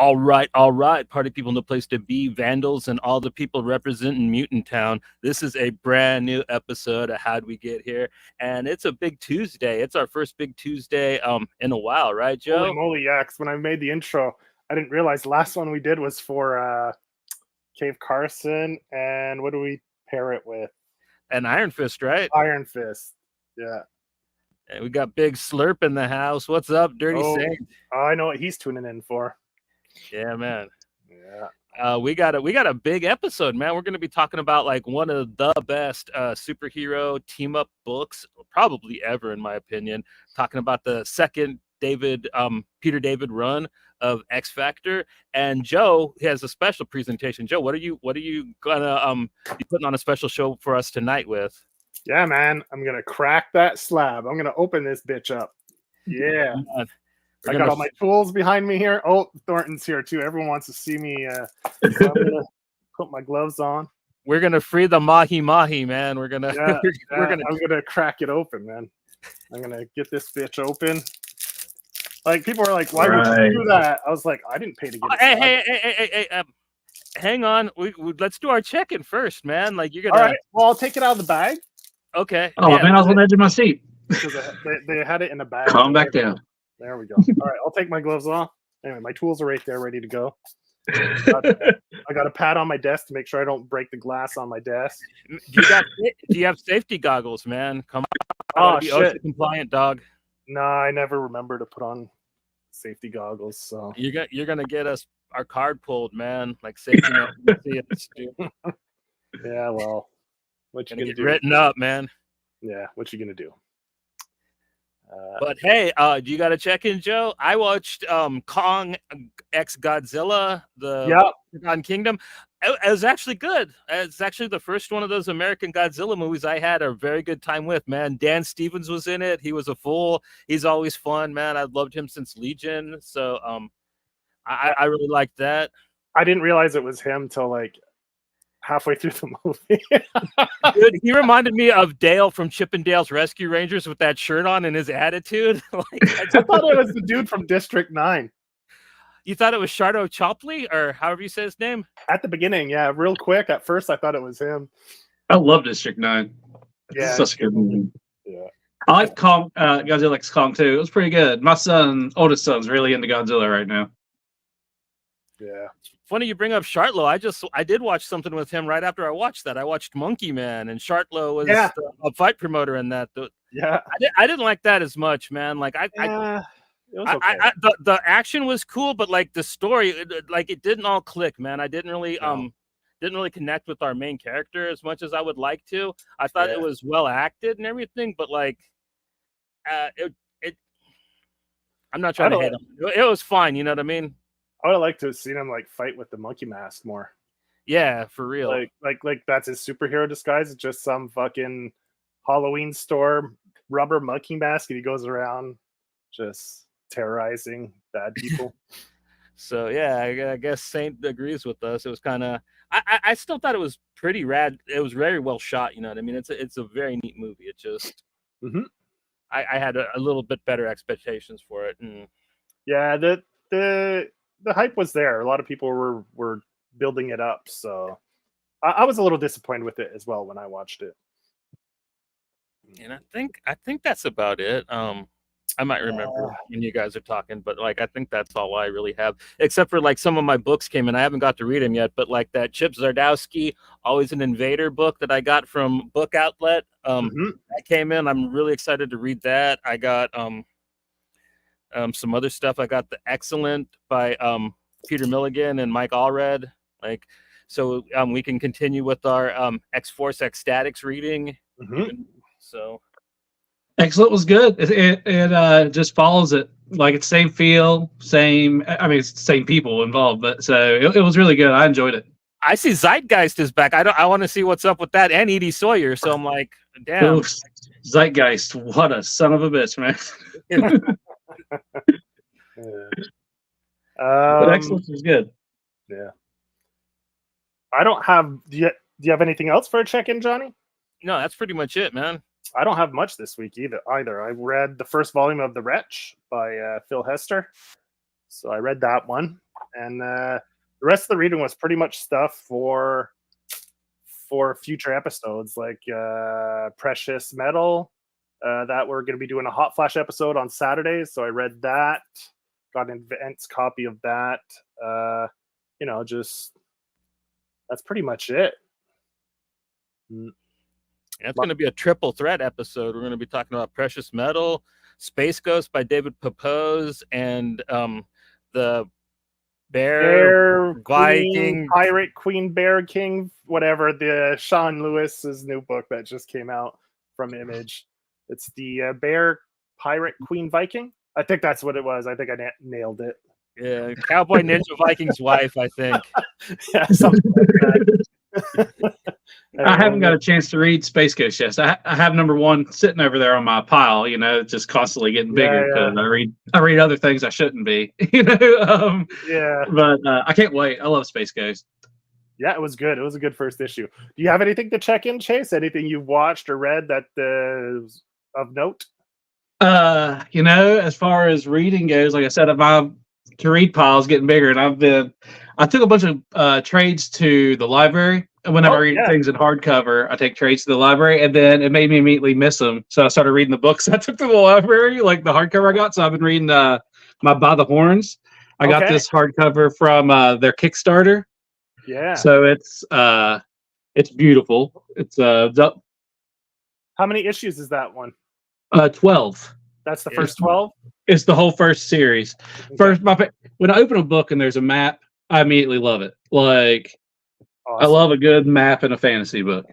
All right. Party people in the place to be, vandals, and all the people representing Mutant Town. This is a brand new episode of How'd We Get Here? And it's a big Tuesday. It's our first big Tuesday in a while, right, Joe? Holy moly, yeah, 'cause when I made the intro, I didn't realize the last one we did was for Cave Carson, and what do we pair it with? An Iron Fist, right? Iron Fist, yeah. And we got Big Slurp in the house. What's up, Dirty Saint? I know what he's tuning in for. Yeah, man. Yeah. We got a big episode, man. We're going to be talking about like one of the best superhero team up books probably ever, in my opinion. Talking about the second Peter David run of X Factor, and Joe has a special presentation. Joe, what are you gonna be putting on a special show for us tonight with? Yeah, man, I'm gonna crack that slab. I'm gonna open this bitch up. Yeah. I got all my tools behind me here. Oh, Thornton's here too. Everyone wants to see me. So I'm gonna put my gloves on. We're gonna free the mahi, man. I'm gonna crack it open, man. I'm gonna get this bitch open. Like, people are like, "Why would you do that?" I was like, "I didn't pay to get it." Hey, hang on. Let's do our check-in first, man. Like, you're gonna. All right. Well, I'll take it out of the bag. Okay. Oh yeah, man, I was on the edge of my seat. Because they had it in a bag. Calm back down. There we go. All right, I'll take my gloves off. Anyway, my tools are right there, ready to go. I got a pad on my desk to make sure I don't break the glass on my desk. Do you have safety goggles, man? Come on. Oh, be OSHA compliant, dog. No, I never remember to put on safety goggles. So you're gonna get our card pulled, man. Like safety net. Yeah, well, what you gonna do? Written up, man. Yeah, what you gonna do? But hey, do you got to check in, Joe? I watched Kong X Godzilla, the Forgotten Kingdom. It was actually good. It's actually the first one of those American Godzilla movies I had a very good time with, man. Dan Stevens was in it. He was a fool. He's always fun, man. I've loved him since Legion. So I really liked that. I didn't realize it was him till like halfway through the movie. Dude, he reminded me of Dale from Chip and Dale's Rescue Rangers with that shirt on and his attitude. I thought it was the dude from District 9. You thought it was Shardo Chopley, or however you say his name? At the beginning, yeah, real quick. At first, I thought it was him. I love District 9. Yeah, it's such a good movie. Yeah, I like Kong, Godzilla X Kong too. It was pretty good. My oldest son's really into Godzilla right now. Yeah. Funny you bring up Shartlow. I did watch something with him right after I watched that. I watched Monkey Man, and Shartlow was a fight promoter in that. Yeah, I didn't like that as much, man. Like it was okay. The action was cool, but like the story, it didn't all click, man. I didn't really connect with our main character as much as I would like to. I thought it was well acted and everything, but like I'm not trying to hate him. It was fine, you know what I mean? I would have liked to have seen him like fight with the monkey mask more. Yeah, for real. Like that's his superhero disguise. It's just some fucking Halloween store rubber monkey mask, and he goes around just terrorizing bad people. So yeah, I guess Saint agrees with us. It was kind of. I still thought it was pretty rad. It was very well shot. You know what I mean? It's a very neat movie. It just. Mm-hmm. I had a little bit better expectations for it. And... Yeah, the hype was there. A lot of people were building it up, so I was a little disappointed with it as well when I watched it. And I think that's about it. I might remember when you guys are talking, but like I think that's all I really have, except for like some of my books came in. I haven't got to read them yet, but like that Chip Zdarsky Always an Invader book that I got from Book Outlet, that came in. I'm really excited to read that. I got some other stuff. I got The Excellent by Peter Milligan and Mike Allred. Like, so we can continue with our X-Force Ecstatics reading. So Excellent was good. It just follows it. Like, it's same feel, same. I mean, it's the same people involved, but so it was really good. I enjoyed it. I see Zeitgeist is back. I want to see what's up with that and Edie Sawyer. So I'm like, damn. Ooh, Zeitgeist, what a son of a bitch, man. But Excellence was good. Yeah. I don't have. Do you have anything else for a check-in, Johnny? No, that's pretty much it, man. I don't have much this week either. I read the first volume of The Wretch by Phil Hester. So I read that one. And the rest of the reading was pretty much stuff for future episodes, like Precious Metal, that we're going to be doing a Hot Flash episode on Saturdays. So I read that, got an advance copy of that. Just that's pretty much it. It's going to be a triple threat episode. We're going to be talking about Precious Metal, Space Ghost by David Pepose, and the Bear Viking, Pirate Queen, Bear King, whatever, the Sean Lewis's new book that just came out from Image. It's the Bear Pirate Queen Viking. I think that's what it was. I think I nailed it. Yeah, Cowboy Ninja Viking's wife, I think. Yeah, something like that. I haven't got a chance to read Space Ghost yet. I have number 1 sitting over there on my pile, just constantly getting bigger because I read other things I shouldn't be, Yeah. But I can't wait. I love Space Ghost. Yeah, it was good. It was a good first issue. Do you have anything to check in, Chase? Anything you've watched or read that is of note? As far as reading goes, like I said, my to read pile is getting bigger, and I took a bunch of trades to the library. And whenever I read things in hardcover, I take trades to the library, and then it made me immediately miss them. So I started reading the books I took to the library, like the hardcover I got. So I've been reading my By the Horns. I got this hardcover from their Kickstarter. Yeah. So it's beautiful. It's how many issues is that one? 12. That's the first 12? It's the whole first series. Okay. When I open a book and there's a map, I immediately love it. Like, awesome. I love a good map in a fantasy book.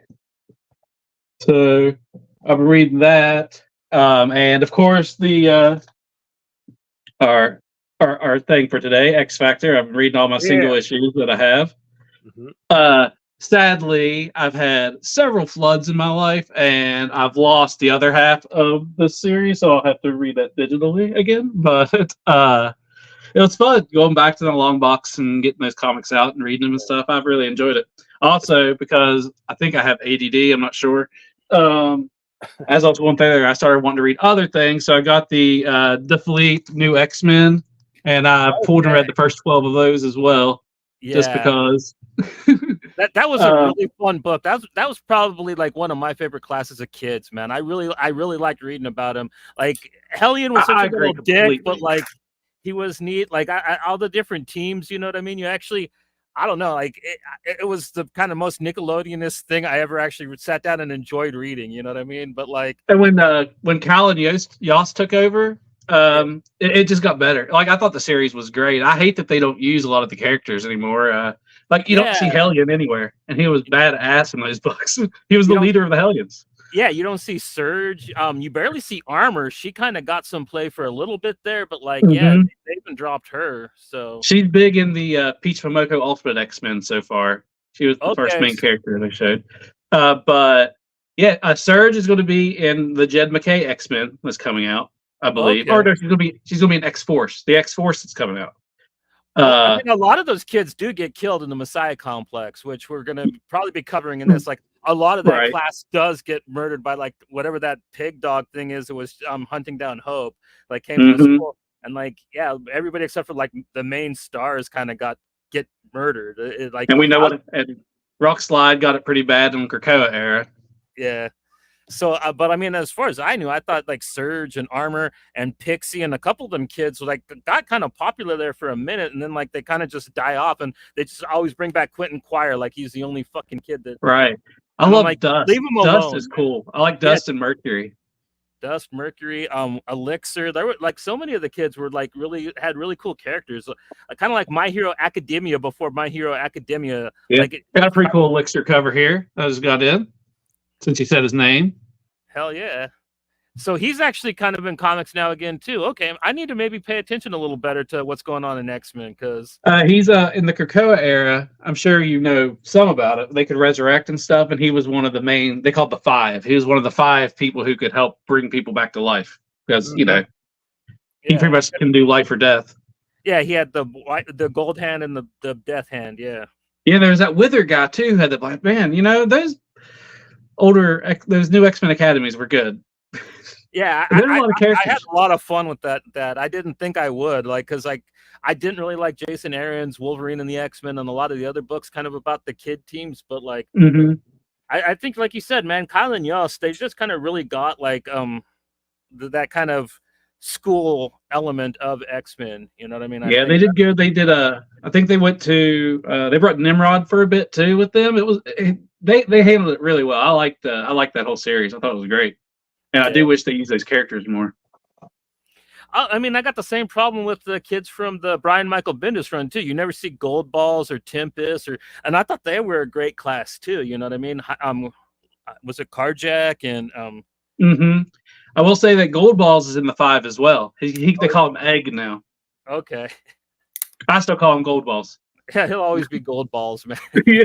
So I'm reading that, and of course the our thing for today, X Factor. I'm reading all my single issues that I have. Mm-hmm. Sadly, I've had several floods in my life, and I've lost the other half of the series, so I'll have to read that digitally again. But it was fun going back to the long box and getting those comics out and reading them and stuff. I've really enjoyed it. Also, because I think I have ADD, I'm not sure. As I was going through there, I started wanting to read other things, so I got the Fleet New X-Men, and I pulled and read the first 12 of those as well, just because. That was a really fun book. That was probably like one of my favorite classes of kids, man. I really liked reading about him. Like Hellion was such a little dick, but like he was neat. Like all the different teams, you know what I mean? You actually, I don't know, like it was the kind of most Nickelodeonist thing I ever actually sat down and enjoyed reading. You know what I mean? But like, and when Cal and Yost took over, it just got better. Like I thought the series was great. I hate that they don't use a lot of the characters anymore. Like you don't see Hellion anywhere, and he was badass in those books. He was the leader of the Hellions. Yeah, you don't see Surge. You barely see Armor. She kind of got some play for a little bit there, but like, they even dropped her. So she's big in the Peach Momoko Ultimate X-Men so far. She was the first main character they showed. But yeah, Surge is going to be in the Jed McKay X-Men that's coming out, I believe. Or no, she's going to be in X-Force. The X-Force that's coming out. I mean, a lot of those kids do get killed in the Messiah Complex, which we're going to probably be covering in this. Like a lot of that class does get murdered by like whatever that pig dog thing is. It was hunting down Hope, like came to the school, and like everybody except for like the main stars kind of get murdered. And we know what Rock Slide got it pretty bad in Krakoa era. Yeah. So, but I mean, as far as I knew, I thought like Surge and Armor and Pixie and a couple of them kids like got kind of popular there for a minute, and then like they kind of just die off, and they just always bring back Quentin Quire like he's the only fucking kid that. Right. I love like, Dust. Leave him alone. Dust is cool. I like Dust and Mercury. Dust, Mercury, Elixir. There were like so many of the kids were like had really cool characters, kind of like My Hero Academia before My Hero Academia. Yeah. Like got a pretty cool Elixir cover here. I just got in since he said his name. Hell yeah. So he's actually kind of in comics now again too. Okay, I need to maybe pay attention a little better to what's going on in X-Men because he's in the Krakoa era. I'm sure you know some about it. They could resurrect and stuff, and he was one of the main. They called the Five. He was one of the 5 people who could help bring people back to life because he pretty much can do life or death. Yeah, he had the gold hand and the death hand. Yeah. Yeah, there was that Wither guy too. Who had the black man. Those new X-Men academies were good. Yeah, There's a lot of I had characters. a lot of fun with that. I didn't think I would, like, because like I didn't really like Jason Aaron's Wolverine and the X-Men and a lot of the other books kind of about the kid teams, but like Mm-hmm. I think like you said, man, Kyle and Yost, they just kind of really got like that kind of school element of X-Men. You know what I mean? I Yeah, they think did good. They did I think they went to they brought Nimrod for a bit too with them. They handled it really well. I liked that whole series. I thought it was great. And I do wish they used those characters more. I mean, I got the same problem with the kids from the Brian Michael Bendis run too. You never see Gold Balls or Tempest, and I thought they were a great class too. You know what I mean? Was it Carjack and Mm-hmm. I will say that Gold Balls is in the 5 as well. They call him Egg now. Okay. I still call him Gold Balls. Yeah, he'll always be Gold Balls, man. Yeah.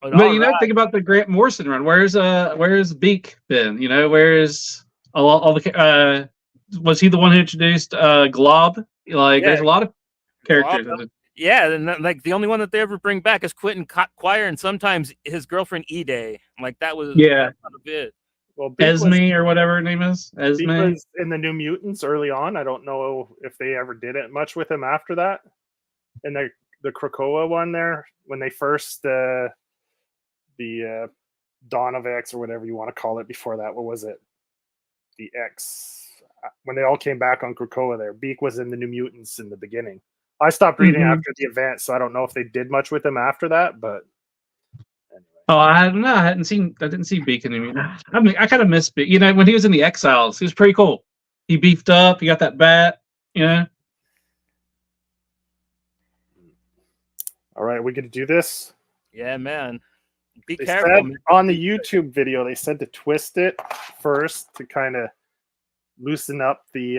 But you know, think about the Grant Morrison run. Where's Beak been? You know, where's all the was he the one who introduced Glob? Like, there's a lot of characters. Yeah, and like the only one that they ever bring back is Quentin Quire, and sometimes his girlfriend E-Day. Like that was that's not a bit. Well, Esme or whatever her name is. Esme was in the New Mutants early on. I don't know if they ever did it much with him after that. And the Krakoa one there, when they first the Dawn of X or whatever you want to call it before that. What was it? The X. When they all came back on Krakoa there, Beak was in the New Mutants in the beginning. I stopped reading after the event, so I don't know if they did much with him after that, but anyway. Oh, I don't know. I didn't see Beak in the I mean, I kind of miss Beak. You know, when he was in the Exiles, he was pretty cool. He beefed up, he got that bat, you know. All right, we gonna do this? Yeah, man. Be careful. Said, on the YouTube video, they said to twist it first to kind of loosen up the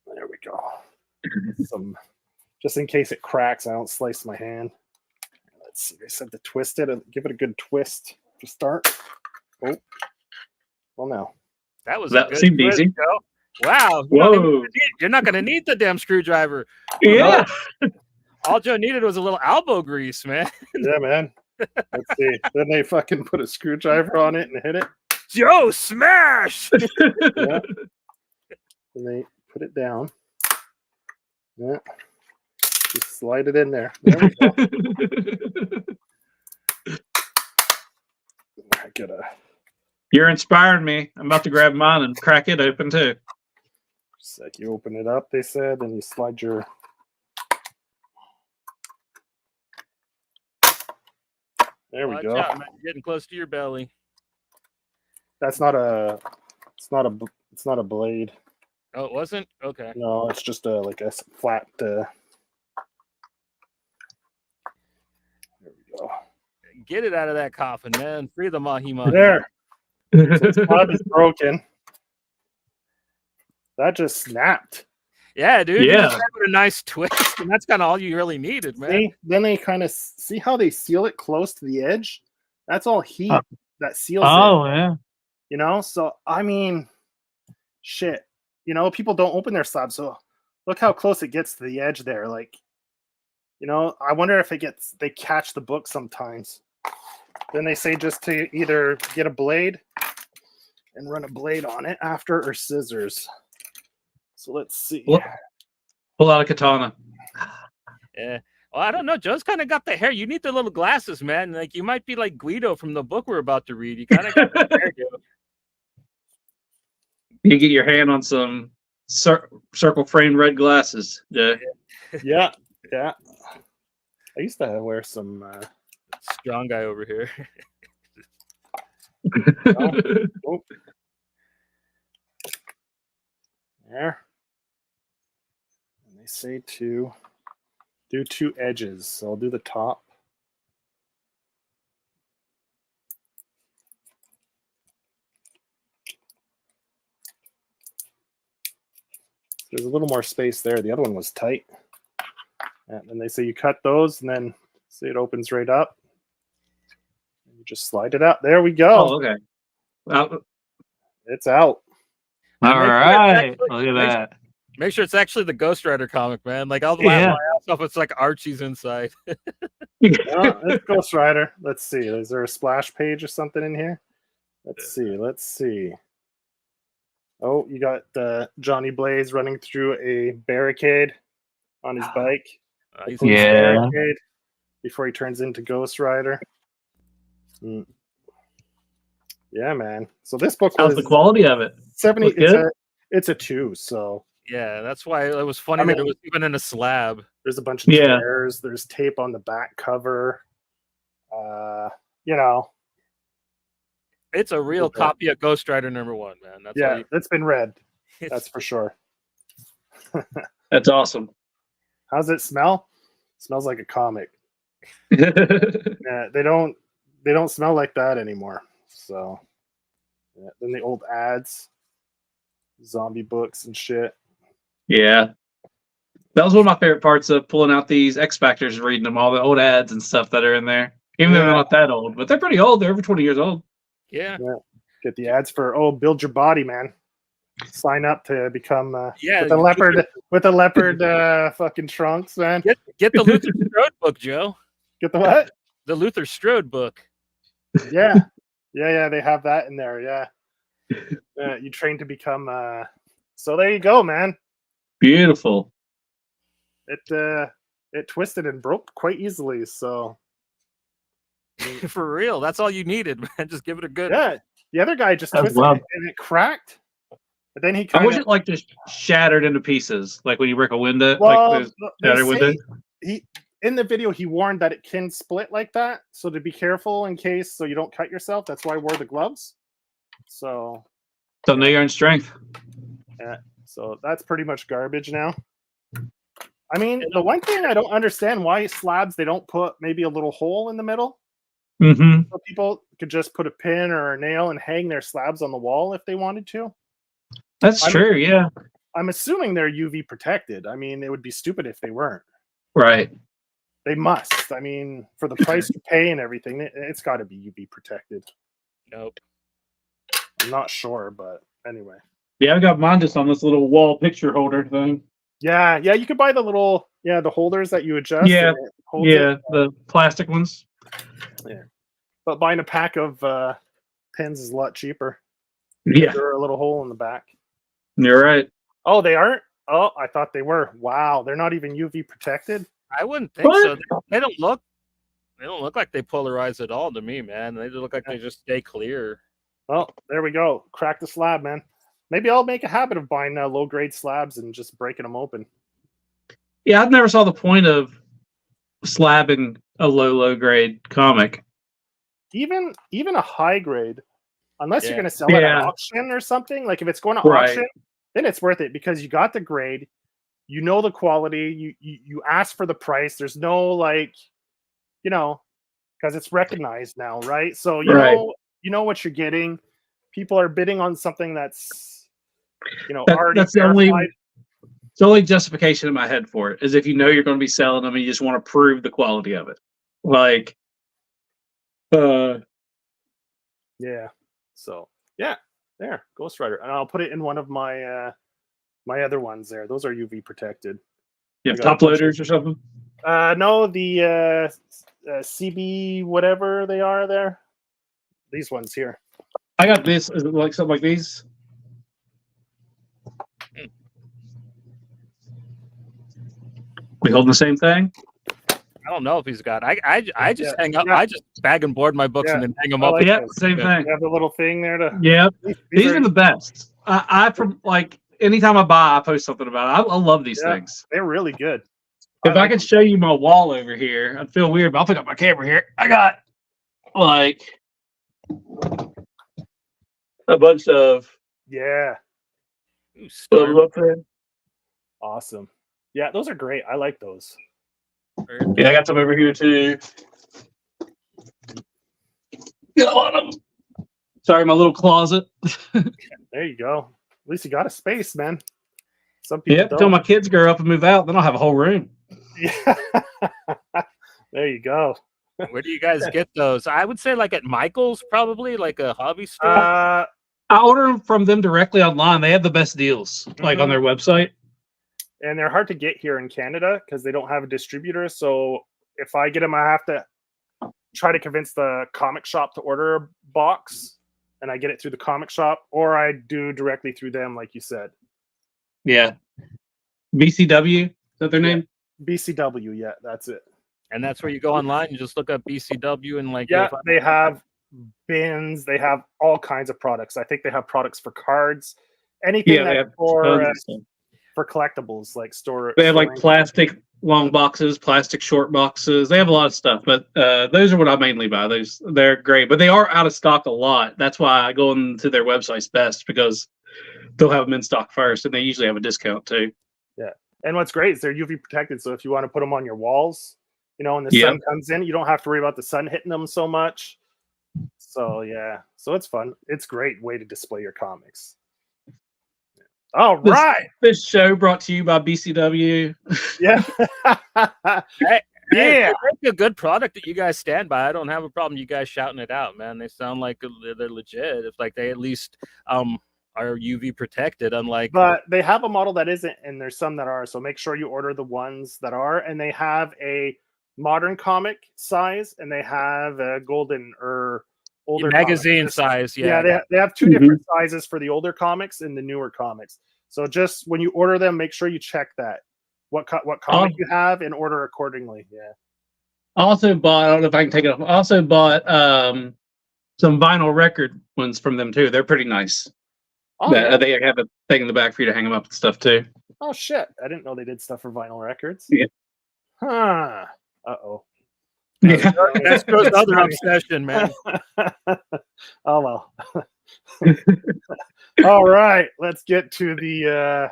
there we go. Just in case it cracks, I don't slice my hand. Let's see. They said to twist it and give it a good twist to start. Oh, well, now that was that seemed easy. Wow. You're not gonna need the damn screwdriver. Yeah. All Joe needed was a little elbow grease, man. Yeah, man. Let's see. Then they fucking put a screwdriver on it and hit it. Joe, smash! Yeah. And they put it down. Yeah. Just slide it in there. There we go. I gotta. You're inspiring me. I'm about to grab mine and crack it open too. Just like you open it up, they said, and you slide your. There we go. Out, man. You're getting close to your belly. That's not a. It's not a blade. Oh, it wasn't? Okay. No, it's just like a flat. There we go. Get it out of that coffin, man. Free the mahi-mahi. There. So plug is broken. That just snapped. Yeah, dude. Yeah. That a nice twist, and that's kind of all you really needed, man. Then they kind of see how they seal it close to the edge. That's all heat that seals it. Oh, yeah. You know, so I mean, shit. You know, people don't open their slabs, so look how close it gets to the edge there. Like, you know, I wonder if they catch the book sometimes. Then they say just to either get a blade and run a blade on it after, or scissors. So let's see. Pull out a katana. Yeah. Well, I don't know. Joe's kind of got the hair. You need the little glasses, man. Like, you might be like Guido from the book we're about to read. You kind of got the hair, Joe. You get your hand on some circle frame red glasses. Yeah. Yeah. I used to wear some strong guy over here. Oh. There. And they say to do 2 edges. So I'll do the top. There's a little more space there. The other one was tight. And then they say you cut those, and then see it opens right up. And you just slide it out. There we go. Oh, okay. Well, it's out. all right. Look at that. Make sure it's actually the Ghost Rider comic, man. Like I'll laugh my ass off. It's like Archie's inside. It's Ghost Rider. Let's see. Is there a splash page or something in here? Let's see. Oh, you got Johnny Blaze running through a barricade on his bike. Barricade before he turns into Ghost Rider. Yeah, man. So this book How's the quality of it? 70. It's a 2. So yeah, that's why it was funny that it was even in a slab. There's a bunch of tears. There's tape on the back cover. You know, it's a real copy of Ghost Rider #1, man. That's been read. That's for sure. That's awesome. How's it smell? Smells like a comic. Yeah, they don't smell like that anymore. So then the old ads, zombie books and shit. Yeah. That was one of my favorite parts of pulling out these X Factors and reading them, all the old ads and stuff that are in there. Even though they're not that old, but they're pretty old. They're over 20 years old. Yeah. Get the ads for build your body, man. Sign up to become with the leopard fucking trunks, man. Get the Luther Strode book, Joe. Get the what? The Luther Strode book. Yeah. They have that in there. Yeah. You train to become. So there you go, man. Beautiful. It twisted and broke quite easily. So for real, that's all you needed, man. Just give it a good. Yeah. The other guy just twisted it and it cracked. But then he I wish it like just shattered into pieces, like when you break a window. Well, like shattered window. In the video, he warned that it can split like that, so to be careful in case so you don't cut yourself. That's why I wore the gloves. So know your own strength. Yeah. So that's pretty much garbage now. I mean, the one thing I don't understand why slabs they don't put maybe a little hole in the middle. Mm-hmm. So people could just put a pin or a nail and hang their slabs on the wall if they wanted to. That's true, yeah. I'm assuming they're UV protected. I mean, it would be stupid if they weren't. Right. They must. I mean, for the price you pay and everything, it's got to be UV protected. Nope. I'm not sure, but anyway. Yeah, I got mine just on this little wall picture holder thing. Yeah, you could buy the little, the holders that you adjust. Yeah, the plastic ones. Yeah. But buying a pack of pins is a lot cheaper. Yeah. They're a little hole in the back. You're right. Oh, they aren't? Oh, I thought they were. Wow, they're not even UV protected? I wouldn't think so. They don't look like they polarize at all to me, man. They look like they just stay clear. Well, there we go. Crack the slab, man. Maybe I'll make a habit of buying low-grade slabs and just breaking them open. Yeah, I've never saw the point of slabbing a low grade comic. Even a high grade, unless you're going to sell it at auction or something. Like if it's going to auction, then it's worth it because you got the grade, you know the quality, you ask for the price. There's no because it's recognized now, right? So you know what you're getting. People are bidding on something that's already that's verified. The only justification in my head for it is if you know you're going to be selling them and you just want to prove the quality of it. Like, yeah. So yeah, there, Ghost Rider, and I'll put it in one of my my other ones there. Those are UV protected. You have top loaders or something? No, the CB whatever they are there. These ones here. I got this. Is it like something like these? We holding the same thing? I don't know if he's got. I just hang up. I just bag and board my books and then hang them up. Like same thing. You have the little thing there to. Yeah, these are the best. I from like anytime I buy, I post something about it. I love these things. They're really good. If I could show you my wall over here, I'd feel weird, but I'll pick up my camera here. I got like a bunch of awesome. Yeah, those are great. I like those. Yeah, I got some over here too. Got a lot of them. Sorry, my little closet. There you go. At least you got a space, man. Some people don't. Until my kids grow up and move out, then I'll have a whole room. Yeah. There you go. Where do you guys get those? I would say like at Michael's, probably like a hobby store. I order them from them directly online. They have the best deals, like on their website. and they're hard to get here in Canada because they don't have a distributor. So if I get them, I have to try to convince the comic shop to order a box, and I get it through the comic shop, or I do directly through them, like you said. Yeah. BCW, is that their name? BCW, yeah, that's it. And that's where you go online and just look up BCW and like yeah, they have bins, they have all kinds of products. I think they have products for cards, anything that's for collectibles, like store. They have like plastic long boxes, plastic short boxes. They have a lot of stuff, but those are what I mainly buy. They're great, but they are out of stock a lot. That's why I go into their websites best, because they'll have them in stock first, and they usually have a discount too. Yeah, and what's great is they're UV protected, so if you want to put them on your walls, and the sun comes in, you don't have to worry about the sun hitting them so much. So yeah, so it's fun. It's a great way to display your comics. All right. This show brought to you by BCW. Yeah. Yeah, a good product that you guys stand by. I don't have a problem you guys shouting it out, man. They sound like they're legit. If like they at least are UV protected, unlike. But they have a model that isn't, and there's some that are. So make sure you order the ones that are, and they have a modern comic size, and they have a golden or older magazine size. Yeah, they have two different sizes for the older comics and the newer comics. So just when you order them, make sure you check that what comic you have and order accordingly. Yeah. I also bought, I don't know if I can take it off. I also bought some vinyl record ones from them too. They're pretty nice. They have a thing in the back for you to hang them up and stuff too. Oh shit! I didn't know they did stuff for vinyl records. Yeah. Huh. Uh-oh. Yeah. That's Joe's other obsession, man. Oh well. All right, let's get to the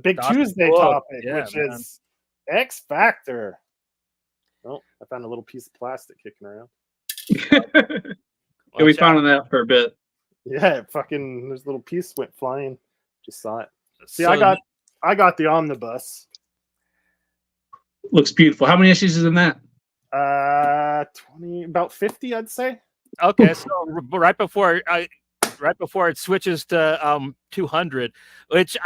big Tuesday topic, which is X Factor. Oh, I found a little piece of plastic kicking around. Yeah, we found that for a bit. Yeah, there's a little piece went flying. Just saw it. See, I got the omnibus. Looks beautiful. How many issues is in that? 20, about 50, I'd say. Okay, so right before it switches to 200, which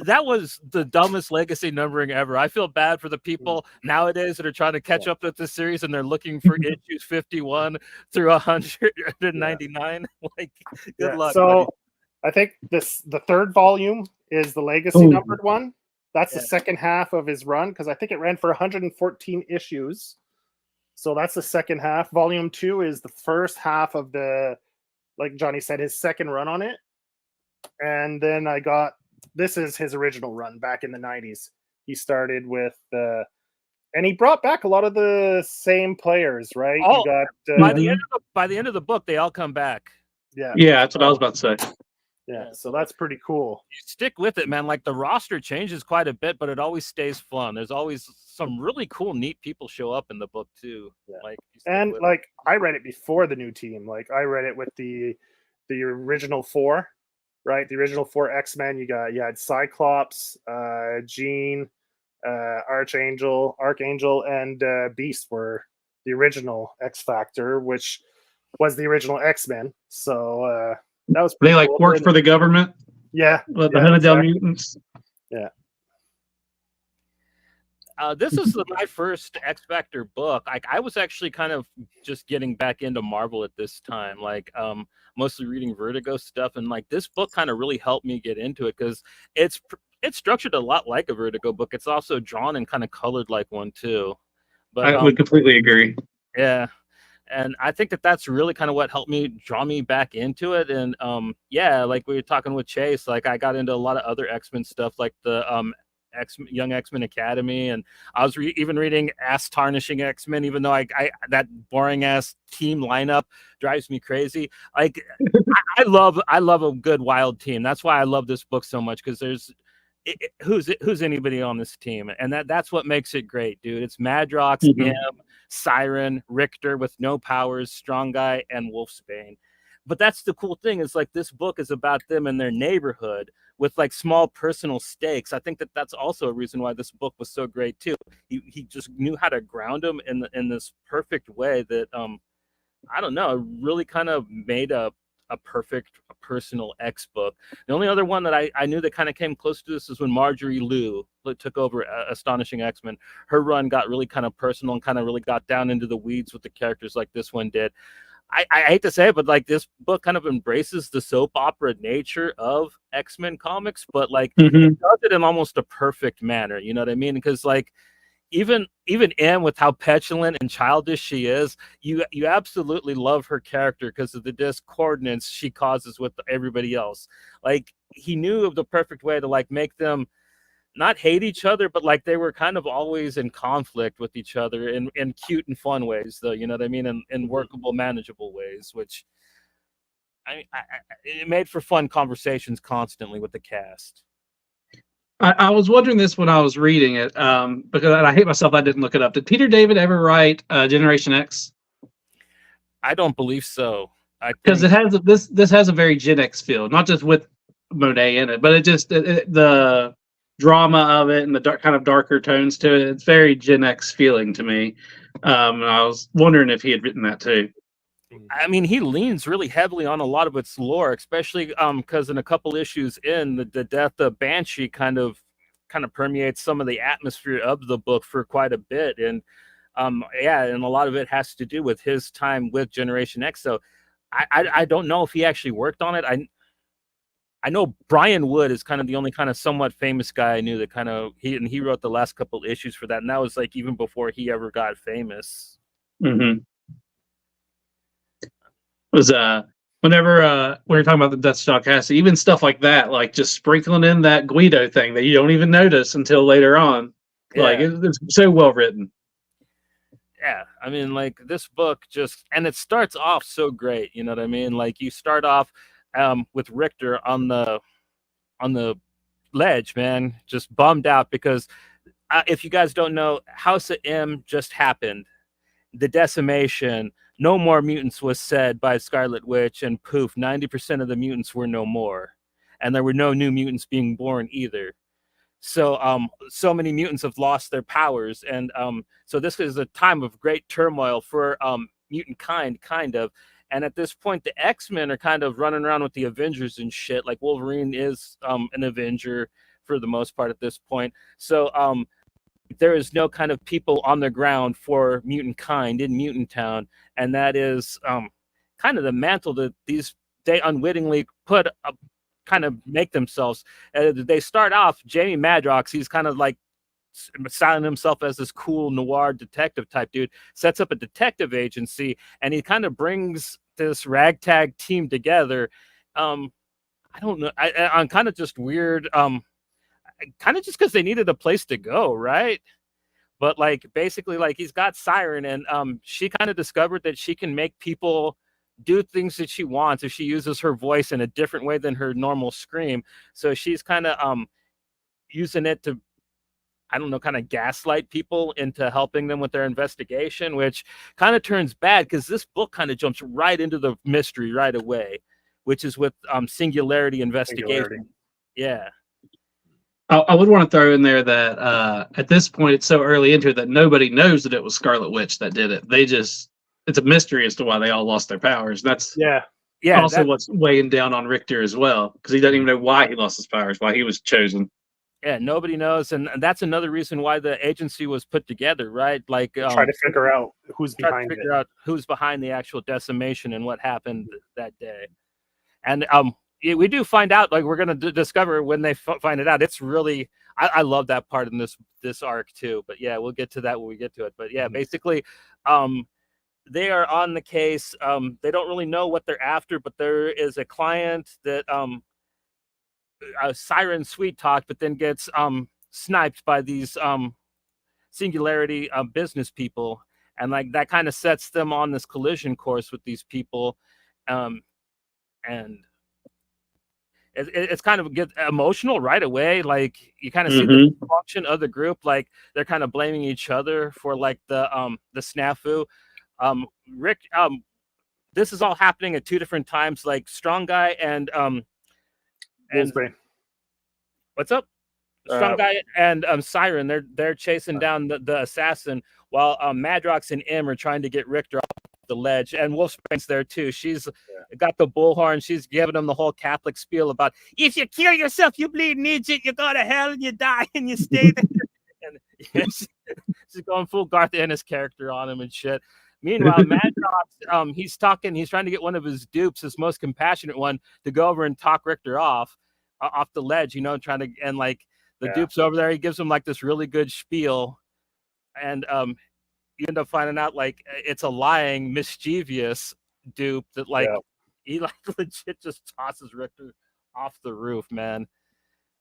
that was the dumbest legacy numbering ever. I feel bad for the people nowadays that are trying to catch up with the series and they're looking for issues 51 through 199. Like, good luck. So buddy. I think the third volume is the legacy numbered one. That's the second half of his run, because I think it ran for 114 issues. So that's the second half. Volume 2 is the first half of like Johnny said, his second run on it. And then this is his original run back in the 90s. He started with, and he brought back a lot of the same players, right? Oh, you got, by the end of the book, they all come back. Yeah. Yeah, that's what I was about to say. Yeah, so that's pretty cool. You stick with it, man. Like the roster changes quite a bit, but it always stays fun. There's always some really cool, neat people show up in the book too. Yeah. Like, I read it before the new team. Like I read it with the original 4, right? The original 4 X-Men. You had Cyclops, Jean, Archangel, and Beast were the original X Factor, which was the original X-Men. So that was pretty cool. Worked for the government. Yeah, the Hunnedale mutants. Yeah. This is my first X Factor book. I was actually kind of just getting back into Marvel at this time, mostly reading Vertigo stuff, and like this book kind of really helped me get into it because it's structured a lot like a Vertigo book. It's also drawn and kind of colored like one too. But I would completely agree. Yeah. And I think that's really kind of what helped me draw me back into it. And like we were talking with Chase, like I got into a lot of other X-Men stuff, like the Young X-Men Academy, and I was even reading Ass Tarnishing X-Men, even though I that boring ass team lineup drives me crazy. Like I love a good wild team. That's why I love this book so much, because there's who's anybody on this team, and that's what makes it great, dude. It's Madrox, M, Siren, Richter with no powers, Strong Guy, and Wolfsbane. But that's the cool thing, is like this book is about them in their neighborhood with like small personal stakes. I think that's also a reason why this book was so great too. He just knew how to ground them in this perfect way that I don't know, really kind of made a a perfect personal X book. The only other one that I knew that kind of came close to this is when Marjorie Liu took over Astonishing X-Men. Her run got really kind of personal and kind of really got down into the weeds with the characters like this one did. I hate to say it, but like this book kind of embraces the soap opera nature of X-Men comics, but like it does it in almost a perfect manner. You know what I mean? Because like even Em, with how petulant and childish she is, you absolutely love her character because of the discordance she causes with everybody else. Like he knew of the perfect way to like make them not hate each other, but like they were kind of always in conflict with each other in cute and fun ways, though, you know what I mean, in workable, manageable ways, which it made for fun conversations constantly with the cast. I was wondering this when I was reading it, because I hate myself I didn't look it up. Did Peter David ever write Generation X? I don't believe so. Because it has this has a very Gen X feel, not just with Monet in it, but it just the drama of it and the kind of darker tones to it. It's very Gen X feeling to me. And I was wondering if he had written that too. I mean, he leans really heavily on a lot of its lore, especially because in a couple issues in the death of Banshee kind of permeates some of the atmosphere of the book for quite a bit, and and a lot of it has to do with his time with Generation X. So I don't know if he actually worked on it. I know Brian Wood is kind of the only kind of somewhat famous guy I knew that kind of he wrote the last couple issues for that, and that was like even before he ever got famous. Was whenever when you're talking about the Deathstalk acid, even stuff like that, like just sprinkling in that Guido thing that you don't even notice until later on. Yeah. Like it's so well written. Yeah, I mean, like this book and it starts off so great, you know what I mean? Like you start off with Richter on the ledge, man, just bummed out because if you guys don't know, House of M just happened. The decimation, no more mutants was said by Scarlet Witch, and poof, 90% of the mutants were no more. And there were no new mutants being born either. So so many mutants have lost their powers, and so this is a time of great turmoil for mutant kind of. And at this point, the X-Men are kind of running around with the Avengers and shit. Like Wolverine is an Avenger for the most part at this point. So there is no kind of people on the ground for mutant kind in Mutant Town, and that is kind of the mantle that they unwittingly put up, kind of make themselves. They start off, Jamie Madrox, he's kind of like styling himself as this cool noir detective type dude, sets up a detective agency, and he kind of brings this ragtag team together. I don't know, on kind of just weird, kind of just because they needed a place to go, right? But like basically, like he's got Siren, and she kind of discovered that she can make people do things that she wants if she uses her voice in a different way than her normal scream. So she's kind of using it to, I don't know, kind of gaslight people into helping them with their investigation, which kind of turns bad because this book kind of jumps right into the mystery right away, which is with Singularity Investigation. Yeah. I would want to throw in there that at this point, it's so early into it that nobody knows that it was Scarlet Witch that did it. It's a mystery as to why they all lost their powers. That's also what's weighing down on Richter as well, because he doesn't even know why he lost his powers, why he was chosen. Yeah, nobody knows, and that's another reason why the agency was put together, right? Like try to figure out who's behind the actual decimation and what happened that day. And we do find out, like we're going to discover when they find it out. It's really, I love that part in this arc too. But yeah, we'll get to that when we get to it. But yeah, basically, they are on the case. They don't really know what they're after, but there is a client that Siren sweet talk, but then gets sniped by these Singularity business people, and like that kind of sets them on this collision course with these people, and it's kind of get emotional right away. Like you kind of see the function of the group, like they're kind of blaming each other for like the snafu. Rick, this is all happening at two different times. Like Strong Guy and what's up? Strong Guy and Siren, they're chasing down the assassin, while Madrox and M are trying to get Richter off the ledge, and Wolfsbane's there too. She's got the bullhorn. She's giving him the whole Catholic spiel about if you kill yourself, you bleeding idiot, you go to hell and you die and you stay there. And she's going full Garth Ennis character on him and shit. Meanwhile, Madrox, he's trying to get one of his dupes, his most compassionate one, to go over and talk Richter off the ledge, and like the dupe's over there. He gives him like this really good spiel, and you end up finding out like it's a lying, mischievous dupe that like he like legit just tosses Richter off the roof, man.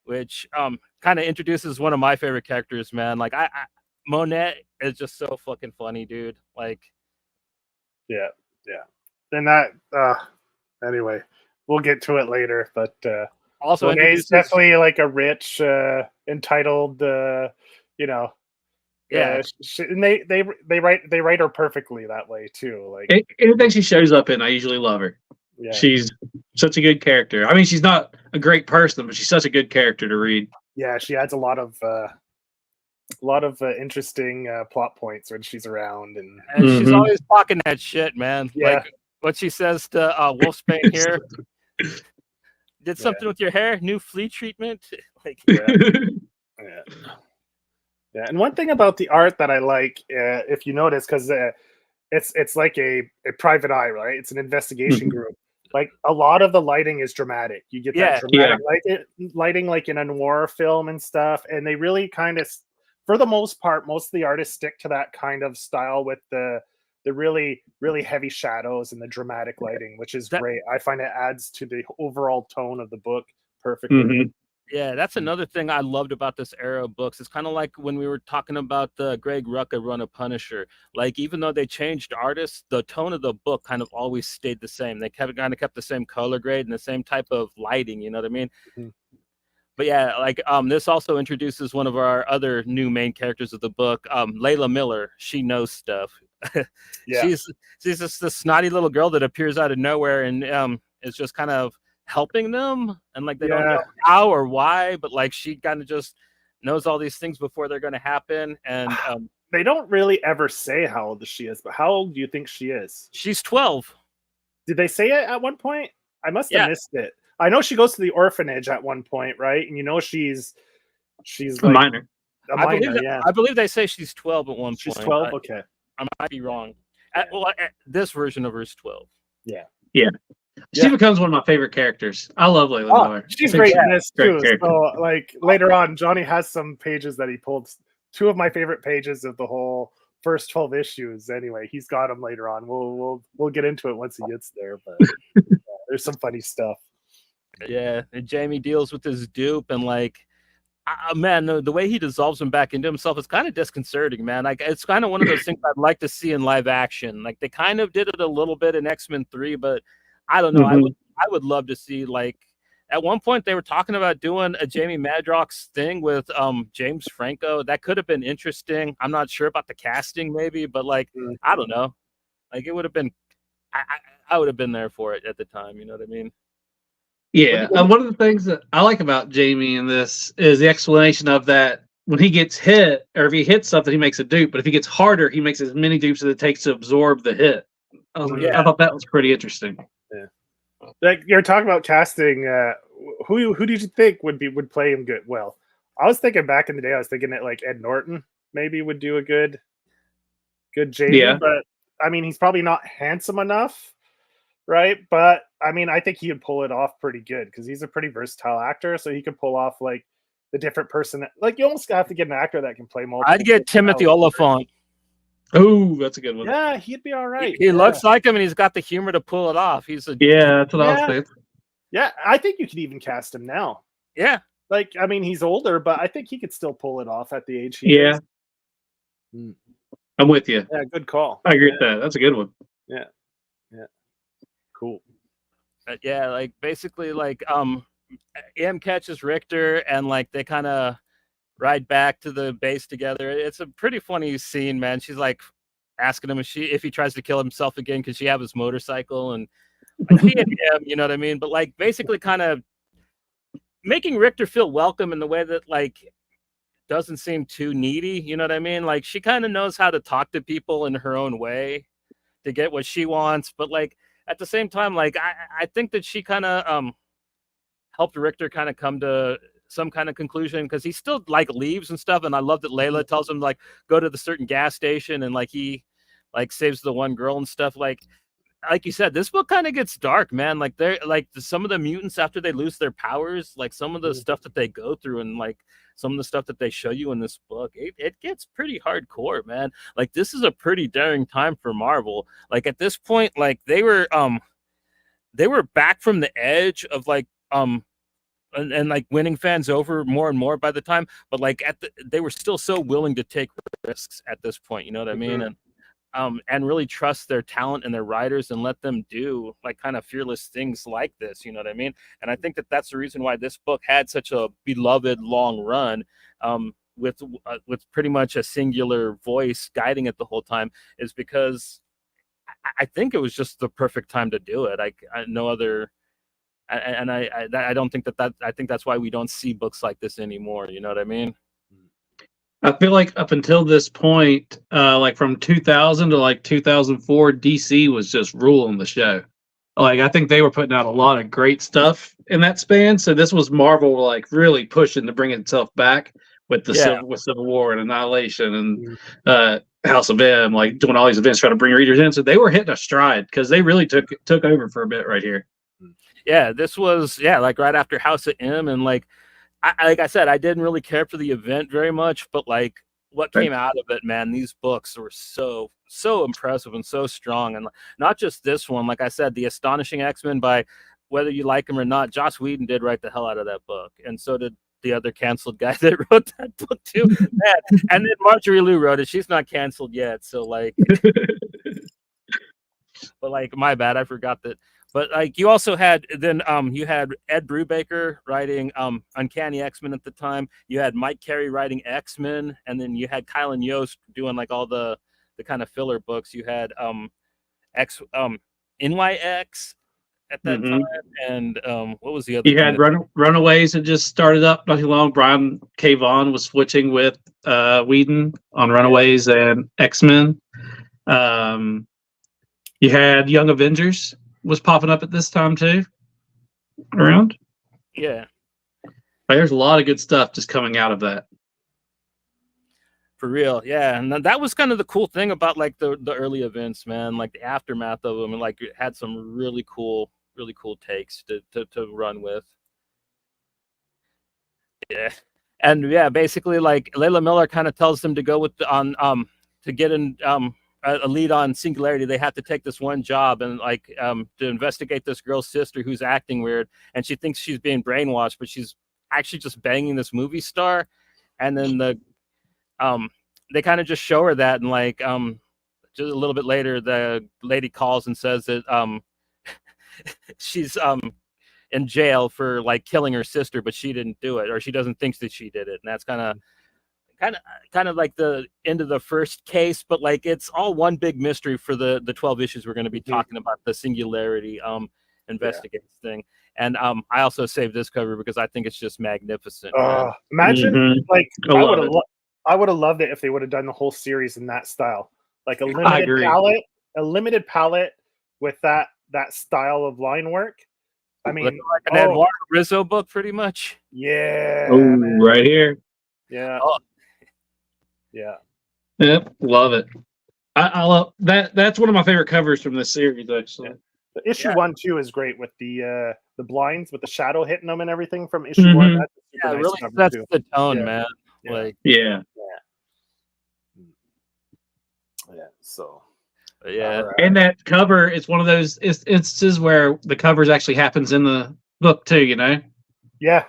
Which kind of introduces one of my favorite characters, man. Like Monet is just so fucking funny, dude. Like, and that anyway, we'll get to it later, but also Monet's definitely like a rich entitled and they write her perfectly that way too. Like anything she shows up in, I usually love her. Yeah. She's such a good character. I mean, she's not a great person, but she's such a good character to read. Yeah, she adds a lot of interesting plot points when she's around, and she's always talking that shit, man. Yeah. Like what she says to Wolfsbane here. Did something with your hair? New flea treatment? Like, yeah. And one thing about the art that I like, if you notice, because it's like a private eye, right? It's an investigation group. Like a lot of the lighting is dramatic. You get that dramatic lighting like in a noir film and stuff. And they really kind of, for the most part, most of the artists stick to that kind of style with the really, really heavy shadows and the dramatic lighting, which is great. I find it adds to the overall tone of the book perfectly. Yeah, that's another thing I loved about this era of books. It's kind of like when we were talking about the Greg Rucka run of Punisher. Like, even though they changed artists, the tone of the book kind of always stayed the same. They kind of kept the same color grade and the same type of lighting, you know what I mean? But yeah, like this also introduces one of our other new main characters of the book, Layla Miller. She knows stuff. She's just this snotty little girl that appears out of nowhere and is just kind of helping them, and like they don't know how or why, but like she kind of just knows all these things before they're going to happen. And they don't really ever say how old she is, but how old do you think she is? She's 12. Did they say it at one point? I must have missed it. I know she goes to the orphanage at one point, right? And she's like a minor. I believe they say she's 12 at one point. She's 12. Okay, I might be wrong. This version of her is 12. Yeah. She becomes one of my favorite characters. I love Layla Miller. She's great in this too. So, like later on, Johnny has some pages that he pulled. Two of my favorite pages of the whole first 12 issues. Anyway, he's got them later on. We'll get into it once he gets there. But there's some funny stuff. Yeah, and Jamie deals with his dupe, and like, man, the way he dissolves him back into himself is kind of disconcerting, man. Like, it's kind of one of those things I'd like to see in live action. Like, they kind of did it a little bit in X-Men 3, but I don't know. I would love to see, like, at one point they were talking about doing a Jamie Madrox thing with James Franco. That could have been interesting. I'm not sure about the casting, maybe, but like, I don't know. Like, it would have been. I would have been there for it at the time. You know what I mean? Yeah. One of the things that I like about Jamie in this is the explanation of that. When he gets hit, or if he hits something, he makes a dupe. But if he gets harder, he makes as many dupes as it takes to absorb the hit. I thought that was pretty interesting. Yeah. Like you're talking about casting, who did you think would play him good? Well, I was thinking back in the day, I was thinking that like Ed Norton maybe would do a good Jamie, but I mean he's probably not handsome enough, right? But I mean I think he would pull it off pretty good because he's a pretty versatile actor, so he could pull off like the different person. Like you almost have to get an actor that can play multiple. I'd get Timothy Oliphant. Oh, that's a good one. Yeah, he'd be all right. He looks like him, and he's got the humor to pull it off. That's what I was saying. Yeah, I think you could even cast him now. Yeah. Like, I mean, he's older, but I think he could still pull it off at the age he is. I'm with you. Yeah, good call. I agree with that. That's a good one. Yeah. Cool. Yeah, like, basically, like, M catches Richter, and, like, they kind of ride back to the base together. It's a pretty funny scene, man. She's like asking him if he tries to kill himself again because she have his motorcycle, and like, he and him, you know what I mean? But like basically kind of making Richter feel welcome in the way that like doesn't seem too needy, you know what I mean? Like she kind of knows how to talk to people in her own way. to get what she wants. But like at the same time, like I think that she kind of helped Richter kind of come to some kind of conclusion, because he still like leaves and stuff. And I love that Layla tells him like go to the certain gas station, and like he like saves the one girl and stuff. Like you said, this book kind of gets dark, man. Like they're like some of the mutants, after they lose their powers, like some of the stuff that they go through, and like some of the stuff that they show you in this book, it gets pretty hardcore, man. Like this is a pretty daring time for Marvel. Like at this point, like they were back from the edge of like and like winning fans over more and more by the time, but like they were still so willing to take risks at this point, you know what I mean? And really trust their talent and their writers and let them do like kind of fearless things like this, you know what I mean? And I think that that's the reason why this book had such a beloved long run, with pretty much a singular voice guiding it the whole time, is because I think it was just the perfect time to do it. No other. I don't think that I think that's why we don't see books like this anymore. You know what I mean? I feel like up until this point, like from 2000 to like 2004, DC was just ruling the show. Like I think they were putting out a lot of great stuff in that span. So this was Marvel like really pushing to bring itself back with the Civil War and Annihilation and House of M, like doing all these events trying to bring readers in. So they were hitting a stride because they really took over for a bit right here. Yeah, this was like right after House of M, and like I said, I didn't really care for the event very much, but like what came out of it, man, these books were so impressive and so strong. And not just this one, like I said, the Astonishing X-Men, by whether you like him or not, Joss Whedon did write the hell out of that book, and so did the other canceled guy that wrote that book too. Man. And then Marjorie Liu wrote it. She's not canceled yet, so like but like my bad, I forgot that. But like you also had you had Ed Brubaker writing Uncanny X-Men at the time. You had Mike Carey writing X-Men, and then you had Kylan Yost doing like all the kind of filler books. You had NYX at that time, and what was the other? You had Runaways had just started up not too long. Brian K. Vaughan was switching with Whedon on Runaways and X-Men. You had Young Avengers was popping up at this time too. Around. Yeah. There's a lot of good stuff just coming out of that. For real, yeah. And that was kind of the cool thing about like the early events, man. Like the aftermath of them, and like it had some really cool takes to run with. Yeah. And yeah, basically like Layla Miller kind of tells them to go with to get in a lead on Singularity. They have to take this one job and like to investigate this girl's sister who's acting weird, and she thinks she's being brainwashed, but she's actually just banging this movie star. And then they kind of just show her that, and like just a little bit later the lady calls and says that she's in jail for like killing her sister, but she didn't do it, or she doesn't think that she did it. And that's kind of like the end of the first case, but like it's all one big mystery for the 12 issues we're going to be talking about, the Singularity investigates thing. And I also saved this cover because I think it's just magnificent. Imagine like I would have loved it if they would have done the whole series in that style, like a limited palette with that style of line work. I mean, like an Eduardo Rizzo book, pretty much. Yeah. Right here. Yeah. Yeah. Yep, love it. I love that. That's one of my favorite covers from this series, actually. Yeah. The issue 1 too is great with the blinds with the shadow hitting them and everything from issue 1. That's nice really sets the tone, man. Yeah. Like so and that cover is one of those instances where the covers actually happens in the book too, you know. Yeah,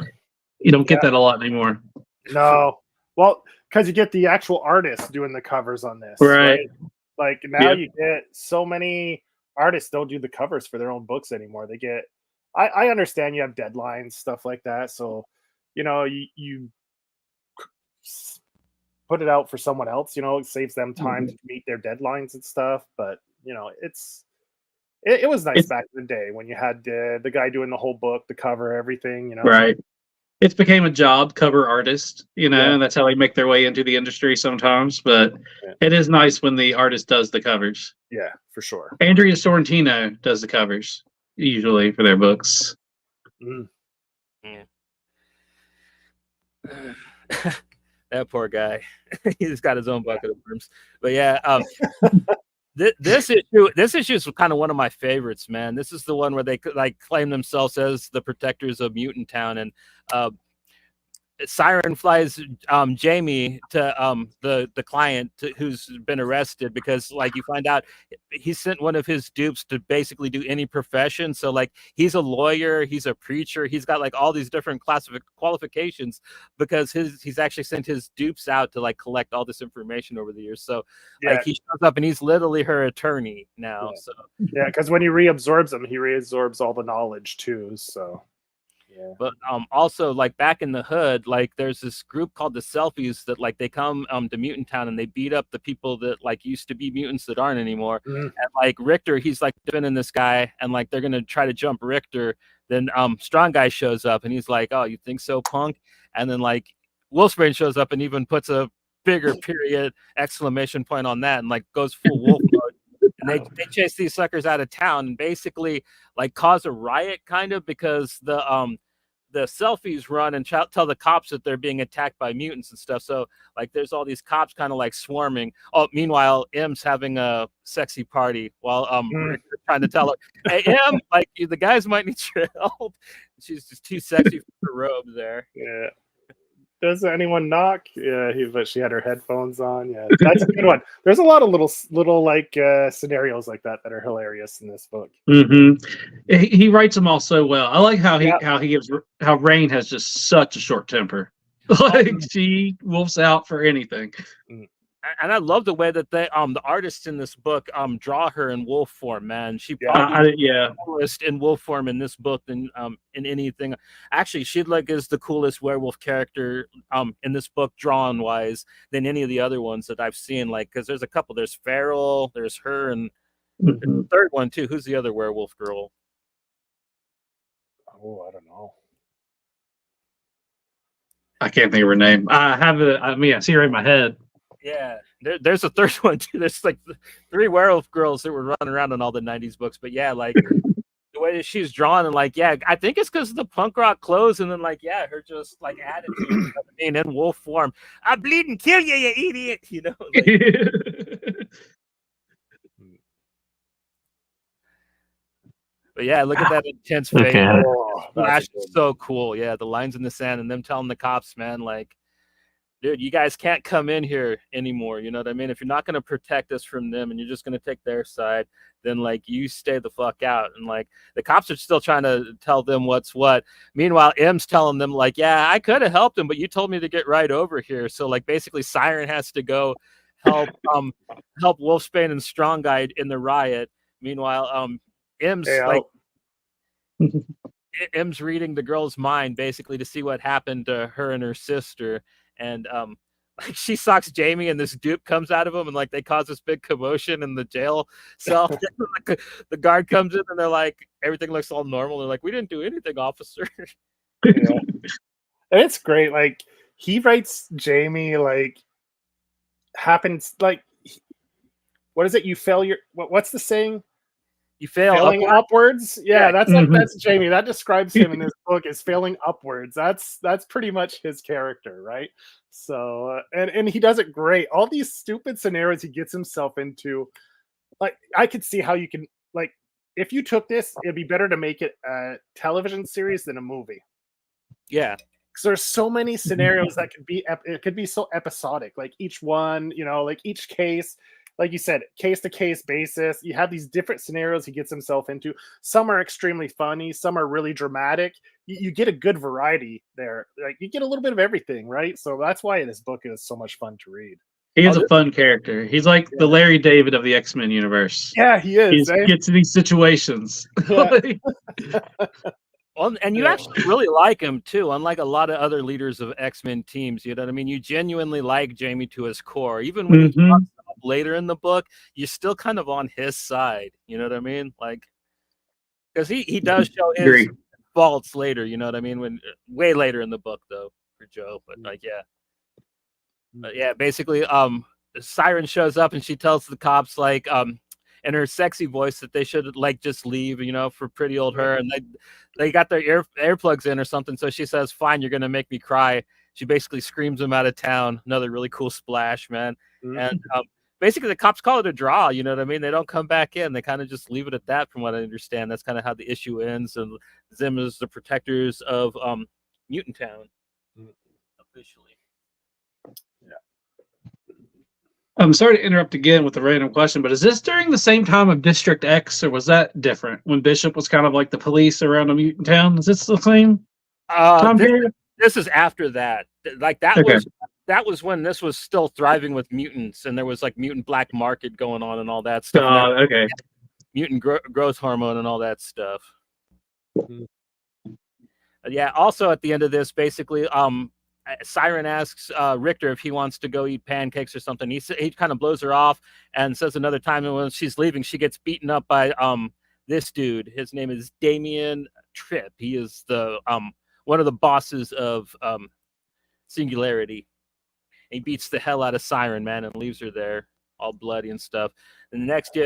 you don't get that a lot anymore. No, well, because you get the actual artists doing the covers on this, right? Like now you get so many artists don't do the covers for their own books anymore. They get I understand you have deadlines, stuff like that, so you know you put it out for someone else, you know, it saves them time to meet their deadlines and stuff. But you know, it was nice back in the day when you had the guy doing the whole book, the cover, everything, you know. Right. it's became a job, cover artist, Yeah. and that's how they make their way into the industry sometimes. But Yeah. it is nice when the artist does the covers. Yeah, for sure. Andrea Sorrentino does the covers usually for their books. Mm. Yeah. That poor guy. He's got his own bucket of worms. But yeah, this issue is kind of one of my favorites, man. This is the one where they like claim themselves as the protectors of Mutant Town, and Siren flies Jamie to the client who's been arrested, because like you find out he sent one of his dupes to basically do any profession. So like he's a lawyer, he's a preacher, he's got like all these different qualifications, because he's actually sent his dupes out to like collect all this information over the years. So like he shows up and he's literally her attorney now. Yeah. So yeah, because when he reabsorbs them, he reabsorbs all the knowledge too. So yeah. But also like back in the hood, like there's this group called the Selfies that like they come to Mutant Town and they beat up the people that like used to be mutants that aren't anymore. Mm. And like Richter, he's like defending this guy, and like they're gonna try to jump Richter. Then Strong Guy shows up and he's like, "Oh, you think so, punk?" And then like Wolfsbane shows up and even puts a bigger period exclamation point on that and like goes full wolf mode. And they chase these suckers out of town and basically like cause a riot, kind of, because the Selfies run and tell the cops that they're being attacked by mutants and stuff. So like there's all these cops kind of like swarming. Oh, meanwhile, M's having a sexy party while Ricker's trying to tell her, "Hey, M, like the guys might need your help." She's just too sexy for her robe there. Yeah. Does anyone knock? Yeah, but she had her headphones on. Yeah, that's a good one. There's a lot of little like scenarios like that are hilarious in this book. Mm-hmm. He writes them all so well. I like how how Rain has just such a short temper. Like she wolfs out for anything. And I love the way that they the artists in this book draw her in wolf form, man. She probably coolest in wolf form in this book than in anything. Actually, she like is the coolest werewolf character in this book, drawn wise, than any of the other ones that I've seen. Like, because there's a couple. There's Feral, there's her, and the third one too. Who's the other werewolf girl? Oh, I don't know. I can't think of her name. I see her in my head. Yeah, there's a third one too. There's like 3 werewolf girls that were running around in all the 90s books. But yeah, like the way that she's drawn, and like, yeah, I think it's because of the punk rock clothes, and then like, yeah, her just like attitude, you know, being in wolf form. "I bleed and kill you, you idiot," you know. Like, but yeah, look at that intense face. Okay. Oh, Flash is so cool. Yeah, the lines in the sand and them telling the cops, man, like, "Dude, you guys can't come in here anymore." You know what I mean? If you're not going to protect us from them and you're just going to take their side, then like you stay the fuck out. And like the cops are still trying to tell them what's what. Meanwhile, M's telling them like, "Yeah, I could have helped him, but you told me to get right over here." So like basically Siren has to go help Wolfsbane and Strong Guy in the riot. Meanwhile, M's like M's reading the girl's mind basically to see what happened to her and her sister. And like she socks Jamie and this dupe comes out of him, and like they cause this big commotion in the jail cell. The guard comes in and they're like, everything looks all normal. They're like, "We didn't do anything, officer." Yeah. And it's great. Like he writes Jamie like happens like, what is it? You fail your what's the saying? You fail Failing upwards. Yeah, that's Mm-hmm. that's Jamie. That describes him in this book as failing upwards. That's pretty much his character, right? So and he does it great. All these stupid scenarios he gets himself into, like I could see how you can, like, if you took this, it'd be better to make it a television series than a movie. Yeah. Because there's so many scenarios that could be, it could be so episodic. Like each one, you know, like each case, like you said, case to case basis. You have these different scenarios he gets himself into. Some are extremely funny, some are really dramatic. You get a good variety there. Like you get a little bit of everything, right? So that's why this book is so much fun to read. He is a fun character. He's like the Larry David of the X-Men universe. Yeah, he is. He gets in these situations. Yeah. Well, and you actually really like him too, unlike a lot of other leaders of X-Men teams. You know what I mean? You genuinely like Jamie to his core. Even when he talks up later in the book, you're still kind of on his side. You know what I mean? Like, because he does show faults later. You know what I mean? When way later in the book though for Joe, but like yeah, basically Siren shows up and she tells the cops like in her sexy voice that they should like just leave, you know, for pretty old her, and they got their earplugs in or something. So she says, "Fine, you're gonna make me cry." She basically screams them out of town. Another really cool splash, man. And basically the cops call it a draw. You know what I mean? They don't come back in. They kind of just leave it at that, from what I understand. That's kind of how the issue ends. And them as the protectors of Mutant Town officially. I'm sorry to interrupt again with a random question, but is this during the same time of District X, or was that different when Bishop was kind of like the police around a mutant town? Is this the same time period? This is after that. Like that was when this was still thriving with mutants, and there was like mutant black market going on and all that stuff. Okay. Mutant growth hormone and all that stuff. Yeah. Also, at the end of this, basically, Siren asks Richter if he wants to go eat pancakes or something. He kind of blows her off and says another time, and when she's leaving, she gets beaten up by this dude. His name is Damien Tripp. He is the one of the bosses of Singularity. He beats the hell out of Siren, man, and leaves her there all bloody and stuff. And the next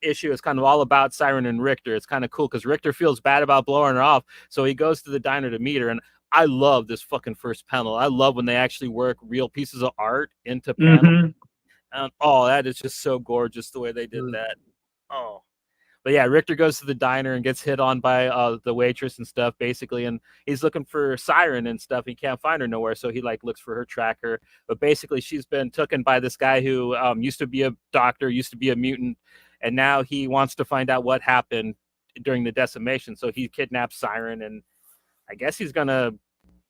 issue is kind of all about Siren and Richter. It's kind of cool because Richter feels bad about blowing her off, so he goes to the diner to meet her. And I love this fucking first panel. I love when they actually work real pieces of art into panel. Oh, that is just so gorgeous the way they did that. Oh. But yeah, Richter goes to the diner and gets hit on by the waitress and stuff, basically, and he's looking for Siren and stuff. He can't find her nowhere, so he like looks for her tracker. But basically, she's been taken by this guy who used to be a doctor, used to be a mutant, and now he wants to find out what happened during the decimation. So he kidnaps Siren, and I guess he's gonna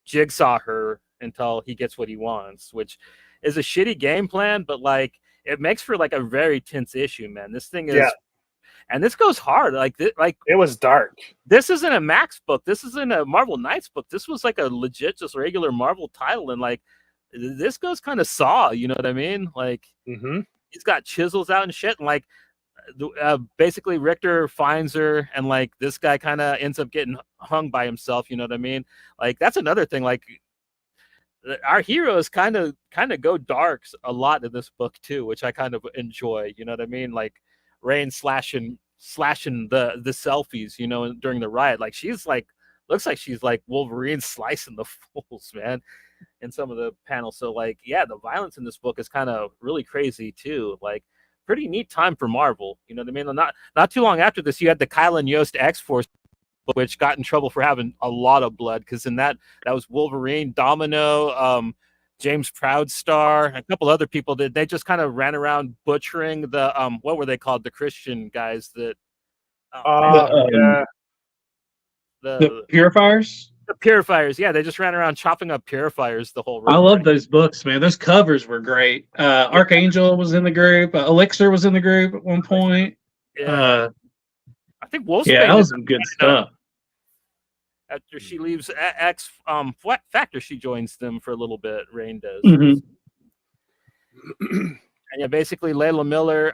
jigsaw her until he gets what he wants, which is a shitty game plan, but like it makes for like a very tense issue, man. This thing is. And this goes hard. Like it was dark. This isn't a Max book. This isn't a Marvel Knights book. This was like a legit, just regular Marvel title. And like, this goes kind of Saw. You know what I mean? Like, he's got chisels out and shit. And like, basically, Richter finds her, and like this guy kind of ends up getting hung by himself. You know what I mean? Like, that's another thing. Like, our heroes kind of go darks a lot in this book too, which I kind of enjoy. You know what I mean? Like. Rain slashing the selfies, you know, during the riot. Like she's like looks like she's like Wolverine slicing the fools, man, in some of the panels. So like, yeah, the violence in this book is kind of really crazy too. Like pretty neat time for Marvel. You know what I mean? Not too long after this, you had the Kyle and Yost X-Force, which got in trouble for having a lot of blood, because in that was Wolverine, Domino, James Proudstar, a couple other people did. They just kind of ran around butchering the what were they called? The Christian guys that the Purifiers? The Purifiers, yeah, they just ran around chopping up Purifiers the whole I love those books, man. Those covers were great. Archangel was in the group. Elixir was in the group at one point. Yeah. I think Wolfsbane. Yeah, that was some good stuff. After she leaves X Factor, she joins them for a little bit. Rain does. And yeah, basically Layla Miller,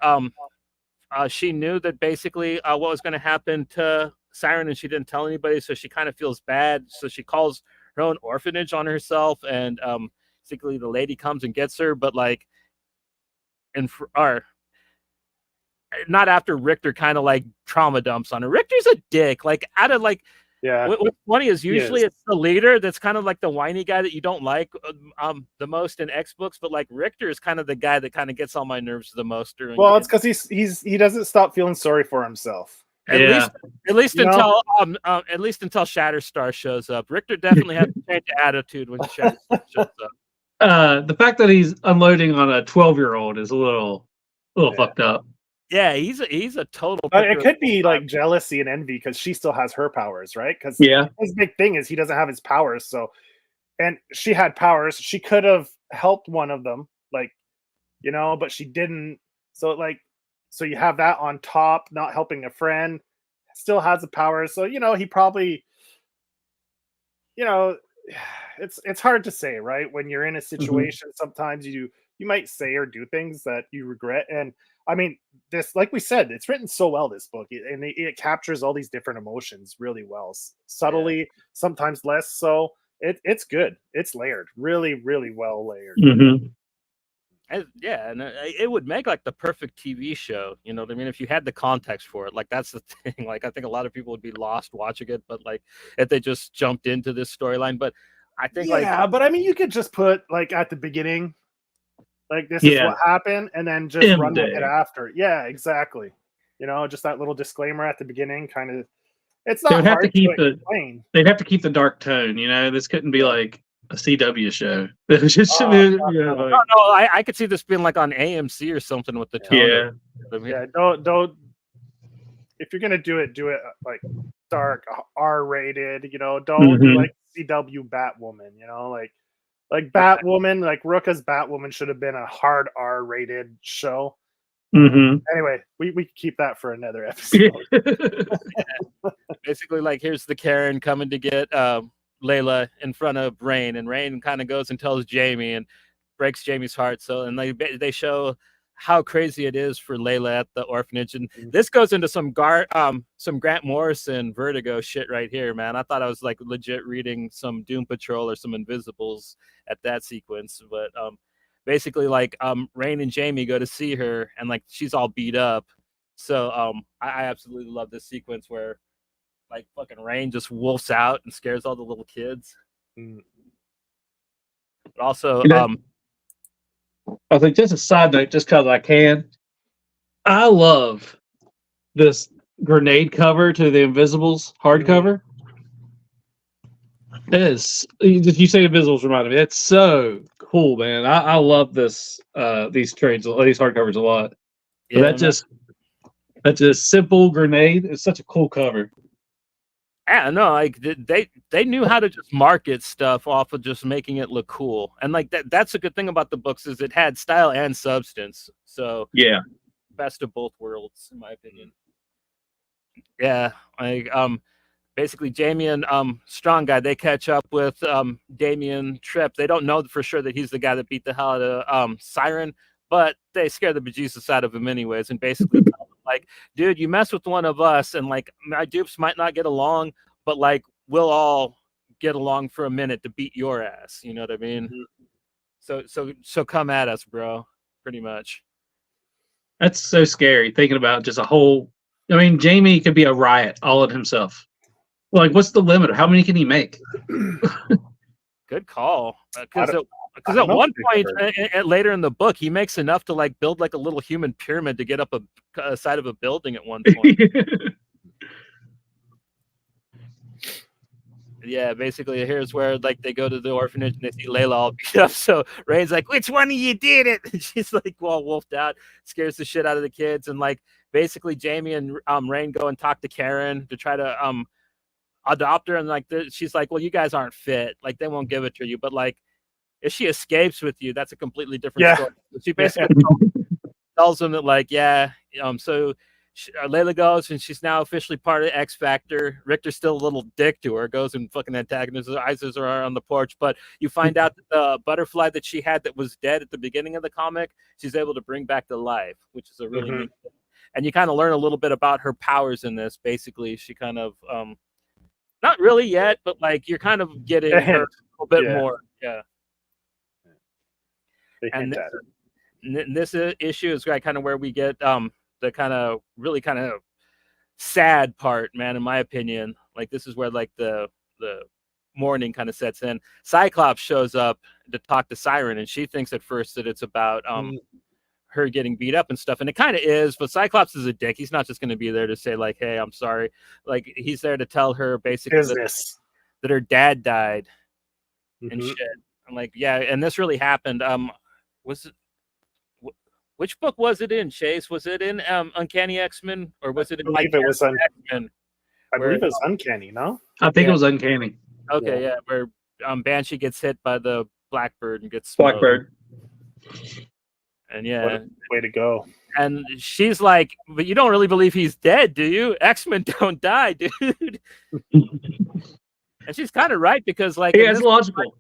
she knew that basically what was going to happen to Siren, and she didn't tell anybody, so she kind of feels bad. So she calls her own orphanage on herself, and basically the lady comes and gets her, but like, not after Richter kind of like trauma dumps on her. Richter's a dick. Like out of like. Yeah. What's funny is usually it's the leader that's kind of like the whiny guy that you don't like the most in X books, but like Richter is kind of the guy that kind of gets on my nerves the most during. Well, it's because he doesn't stop feeling sorry for himself. At least until Shatterstar shows up. Richter definitely has to change attitude when Shatterstar shows up. The fact that he's unloading on a 12-year-old is a little fucked up. Yeah, he's a total. But it could be like jealousy and envy because she still has her powers, right? Because his big thing is he doesn't have his powers. So, and she had powers. She could have helped one of them, like, you know, but she didn't. So so you have that on top, not helping a friend, still has the powers. So you know he probably, you know, it's hard to say, right? When you're in a situation, sometimes you might say or do things that you regret. And I mean, this, like we said, it's written so well, this book, and it captures all these different emotions really well, subtly, sometimes less so. It's good. It's layered, really, really well layered. Mm-hmm. And it would make like the perfect TV show. You know what I mean? If you had the context for it, like that's the thing. Like I think a lot of people would be lost watching it, but like if they just jumped into this storyline. But I think but I mean, you could just put like at the beginning, like this is what happened, and then just run with it after. Yeah, exactly. You know, just that little disclaimer at the beginning, kind of. It's not hard to explain. They'd have to keep the dark tone. You know, this couldn't be like a CW show. I could see this being like on AMC or something with the tone. Don't. If you're gonna do it like dark, R-rated. You know, don't do like CW Batwoman. You know, like Batwoman, like Ruka's Batwoman should have been a hard R-rated show. Anyway, we can keep that for another episode. Basically, like here's the Karen coming to get Layla in front of Rain, and Rain kind of goes and tells Jamie and breaks Jamie's heart. So, and they show how crazy it is for Layla at the orphanage, and this goes into some Grant Morrison Vertigo shit right here, man. I thought I was like legit reading some Doom Patrol or some Invisibles at that sequence, but basically like Rain and Jamie go to see her, and like she's all beat up. So I absolutely love this sequence where like fucking Rain just wolfs out and scares all the little kids. But also, I think just a side note, just because I can, I love this grenade cover to the Invisibles hardcover. It is. You say Invisibles reminded me. It's so cool, man. I love this. These hardcovers a lot. Yeah, that just simple grenade. It's such a cool cover. Yeah, no, like they knew how to just market stuff off of just making it look cool, and like that's a good thing about the books is it had style and substance. So yeah, best of both worlds, in my opinion. Yeah, like basically Jamie and Strong Guy, they catch up with Damien Tripp. They don't know for sure that he's the guy that beat the hell out of Siren, but they scare the bejesus out of him anyways, and basically like, dude, you mess with one of us, and like my dupes might not get along, but like we'll all get along for a minute to beat your ass. You know what I mean? So come at us, bro. Pretty much. That's so scary thinking about just a whole. I mean, Jamie could be a riot all of himself. Like, what's the limit? How many can he make? Good call. Because at one point later in the book, he makes enough to like build like a little human pyramid to get up a side of a building at one point. Yeah, basically here's where like they go to the orphanage and they see Layla all beat up. So Rain's like, "Which one of you did it?" And she's like, well, wolfed out, scares the shit out of the kids, and like basically Jamie and Rain go and talk to Karen to try to adopt her, and like she's like, well, you guys aren't fit, like they won't give it to you, but like if she escapes with you, that's a completely different story. So she basically tells them that like, so Layla goes and she's now officially part of X Factor. Richter's still a little dick to her, goes and fucking antagonizes her on the porch, but you find out that the butterfly that she had that was dead at the beginning of the comic, she's able to bring back to life, which is a really neat thing. And you kind of learn a little bit about her powers in this. Basically, she kind of not really yet, but like you're kind of getting her a little bit more. Yeah. And this issue is kind of where we get the kind of really kind of sad part, man, in my opinion. Like this is where like the mourning kind of sets in. Cyclops shows up to talk to Siren, and she thinks at first that it's about her getting beat up and stuff, and it kind of is, but Cyclops is a dick. He's not just going to be there to say like, hey, I'm sorry. Like he's there to tell her basically that her dad died and shit. I'm like, yeah, and this really happened. Was it which book was it in, Chase? Was it in Uncanny X-Men, or was it in X-Men? I believe it was Uncanny, no? I think it was Uncanny. Okay, where Banshee gets hit by the Blackbird and gets Blackbird. And what a way to go. And she's like, but you don't really believe he's dead, do you? X-Men don't die, dude. And she's kind of right, because like it's logical.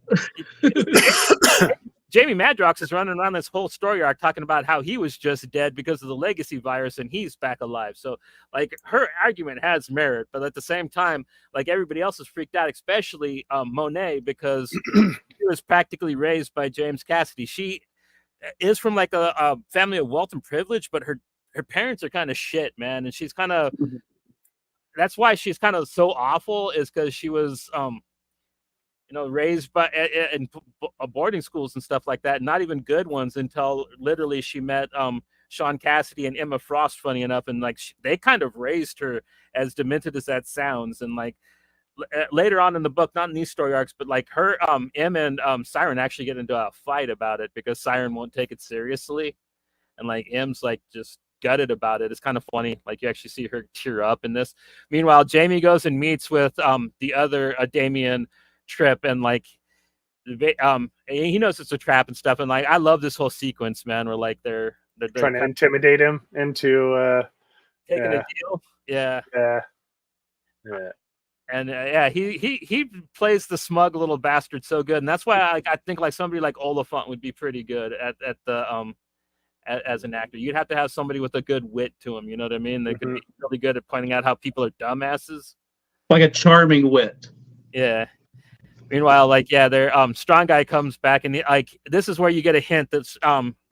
Jamie Madrox is running around this whole story arc talking about how he was just dead because of the legacy virus and he's back alive. So like her argument has merit, but at the same time, like everybody else is freaked out, especially Monet, because she was practically raised by James Cassidy. She is from like a family of wealth and privilege, but her parents are kind of shit, man, and she's kind of that's why she's kind of so awful, is because she was raised by in boarding schools and stuff like that, not even good ones, until literally she met Sean Cassidy and Emma Frost, funny enough, and like they kind of raised her, as demented as that sounds. And like later on in the book, not in these story arcs, but like her Em and Siren actually get into a fight about it because Siren won't take it seriously, and like Em's like just gutted about it. It's kind of funny, like you actually see her tear up in this. Meanwhile, Jamie goes and meets with the other Damien Trip, and like he knows it's a trap and stuff, and like I love this whole sequence, man, where like they're trying to intimidate him into taking a deal. Yeah. And he plays the smug little bastard so good, and that's why I think like somebody like Oliphant would be pretty good at the as an actor. You'd have to have somebody with a good wit to him, you know what I mean? They could be really good at pointing out how people are dumbasses, like a charming wit. Yeah. Meanwhile, like their strong guy comes back, and like this is where you get a hint that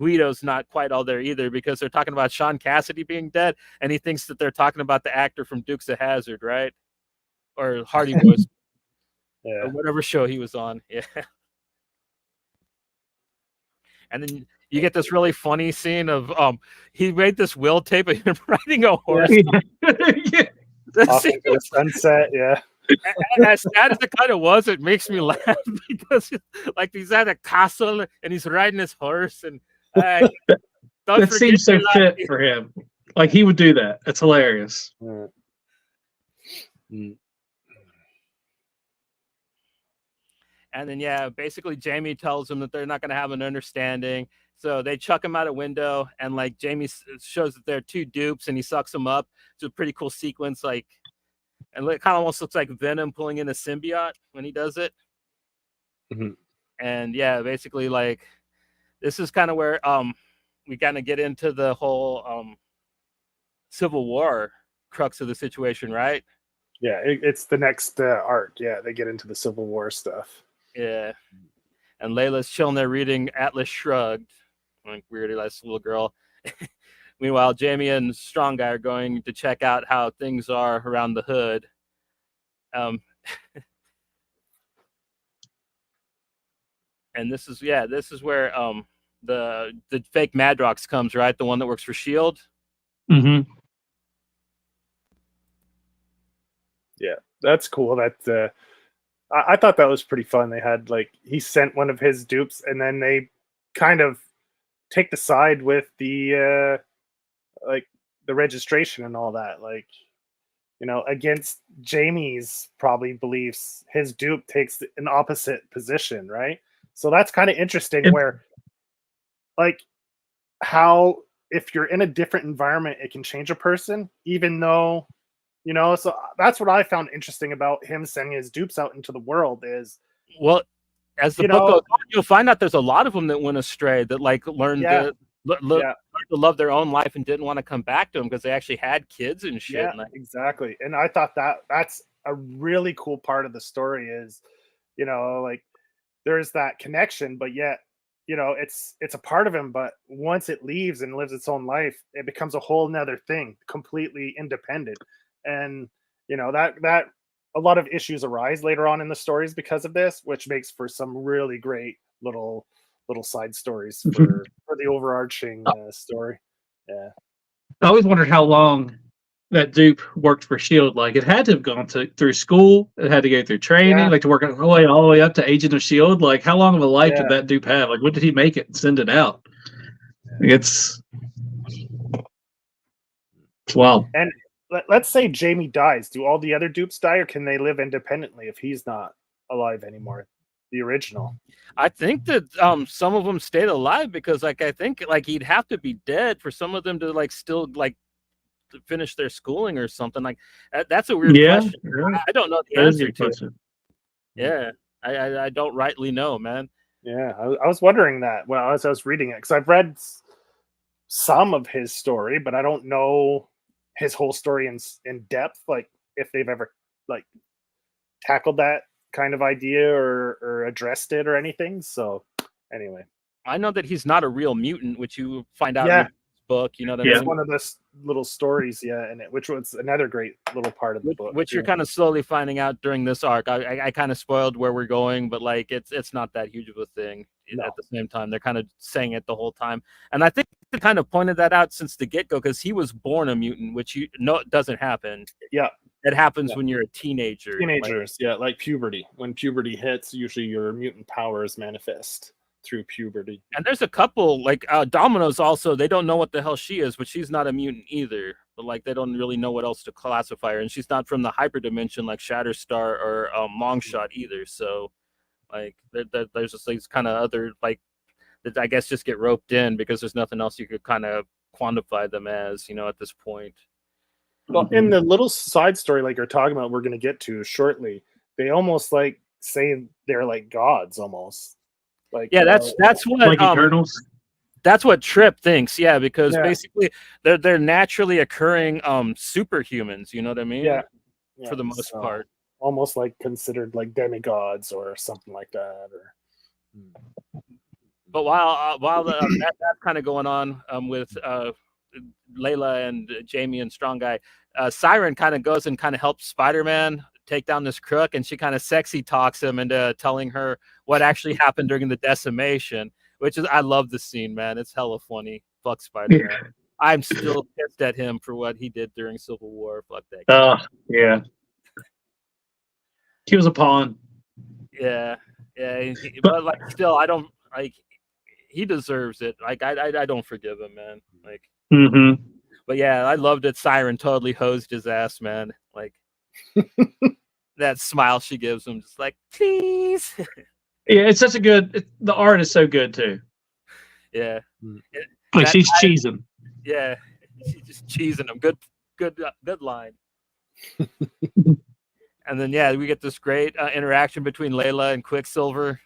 Guido's not quite all there either, because they're talking about Sean Cassidy being dead, and he thinks that they're talking about the actor from Dukes of Hazzard, right? Or Hardy Boys, or whatever show he was on. Yeah. And then you get this really funny scene of he made this will tape of him riding a horse. Off into the sunset, yeah. And as sad as it kind of was, it makes me laugh because like he's at a castle and he's riding his horse, and that seems so fit for him. Like he would do that. It's hilarious. And then basically Jamie tells him that they're not going to have an understanding, so they chuck him out a window, and like Jamie shows that they're two dupes, and he sucks them up. It's a pretty cool sequence, like. And it kind of almost looks like Venom pulling in a symbiote when he does it. And basically, like, this is kind of where we kind of get into the whole Civil War crux of the situation, right? Yeah, it's the next arc. Yeah, they get into the Civil War stuff. Yeah. And Layla's chilling there reading Atlas Shrugged. Like, weirdly, like this little girl. Meanwhile, Jamie and Strong Guy are going to check out how things are around the hood. And this is where the fake Madrox comes, right? The one that works for S.H.I.E.L.D. Yeah, that's cool. That I thought that was pretty fun. They had like he sent one of his dupes, and then they kind of take the side with the like the registration and all that, like, you know, against Jamie's probably beliefs, his dupe takes an opposite position, right? So that's kind of interesting, where like how if you're in a different environment, it can change a person, even though, you know. So that's what I found interesting about him sending his dupes out into the world is, well, as the book goes on, you'll find out there's a lot of them that went astray, that like learned to love their own life and didn't want to come back to them because they actually had kids and shit. Yeah, exactly. And I thought that's a really cool part of the story is, you know, like there's that connection, but yet, you know, it's a part of him, but once it leaves and lives its own life, it becomes a whole nother thing, completely independent. And, you know, that a lot of issues arise later on in the stories because of this, which makes for some really great little side stories for the overarching story. Yeah. I always wondered how long that dupe worked for S.H.I.E.L.D. Like it had to have gone through school. It had to go through training, like to work all the way up to Agent of S.H.I.E.L.D. Like how long of a life did that dupe have? Like when did he make it and send it out? It's wild. And let's say Jamie dies. Do all the other dupes die, or can they live independently if he's not alive anymore? The original. I think that some of them stayed alive because like I think like he'd have to be dead for some of them to like still like to finish their schooling or something. Like that's a weird question. I don't know the answer to it. Yeah, I don't rightly know, man. Yeah, I was wondering that as I was reading it, because I've read some of his story, but I don't know his whole story in depth. Like if they've ever like tackled that kind of idea or addressed it or anything. So anyway, I know that he's not a real mutant, which you find out yeah, in the book. You know what I it's mean? one of the little stories, yeah, in it, which was another great little part of the book. Which you're kind of slowly finding out during this arc. I kind of spoiled where we're going, but like it's not that huge of a thing. No. At the same time, they're kind of saying it the whole time, and I think they kind of pointed that out since the get go because he was born a mutant, which you know it doesn't happen. Yeah, it happens when you're a teenager. Teenagers, like puberty. When puberty hits, usually your mutant powers manifest through puberty. And there's a couple like Domino's also. They don't know what the hell she is, but she's not a mutant either. But like they don't really know what else to classify her, and she's not from the hyperdimension like Shatterstar or Longshot either. So like there's just these kind of other like that I guess just get roped in because there's nothing else you could kind of quantify them as, you know, at this point. Well, in the little side story like you're talking about, we're going to get to shortly, they almost like say they're like gods almost. Like yeah, that's what like Eternals. That's what Trip thinks, yeah, because basically they're naturally occurring superhumans, you know what I mean? Yeah. For the most part. Almost like considered like demigods or something like that. But while that's kind of going on with Layla and Jamie and Strong Guy, Siren kind of goes and kind of helps Spider-Man take down this crook, and she kind of sexy talks him into telling her what actually happened during the decimation, which is I love the scene, man. It's hella funny. Fuck Spider-Man. Yeah. I'm still pissed at him for what he did during Civil War. Fuck that guy. Yeah. He was a pawn. Yeah. But like still I don't like he deserves it. Like I don't forgive him, man. Like But yeah, I loved it. Siren totally hosed his ass, man. Like that smile she gives him, just like, please. Yeah, it's such a good. The art is so good too. Yeah, like she's cheesing. Yeah, she's just cheesing him. Good line. And then we get this great interaction between Layla and Quicksilver,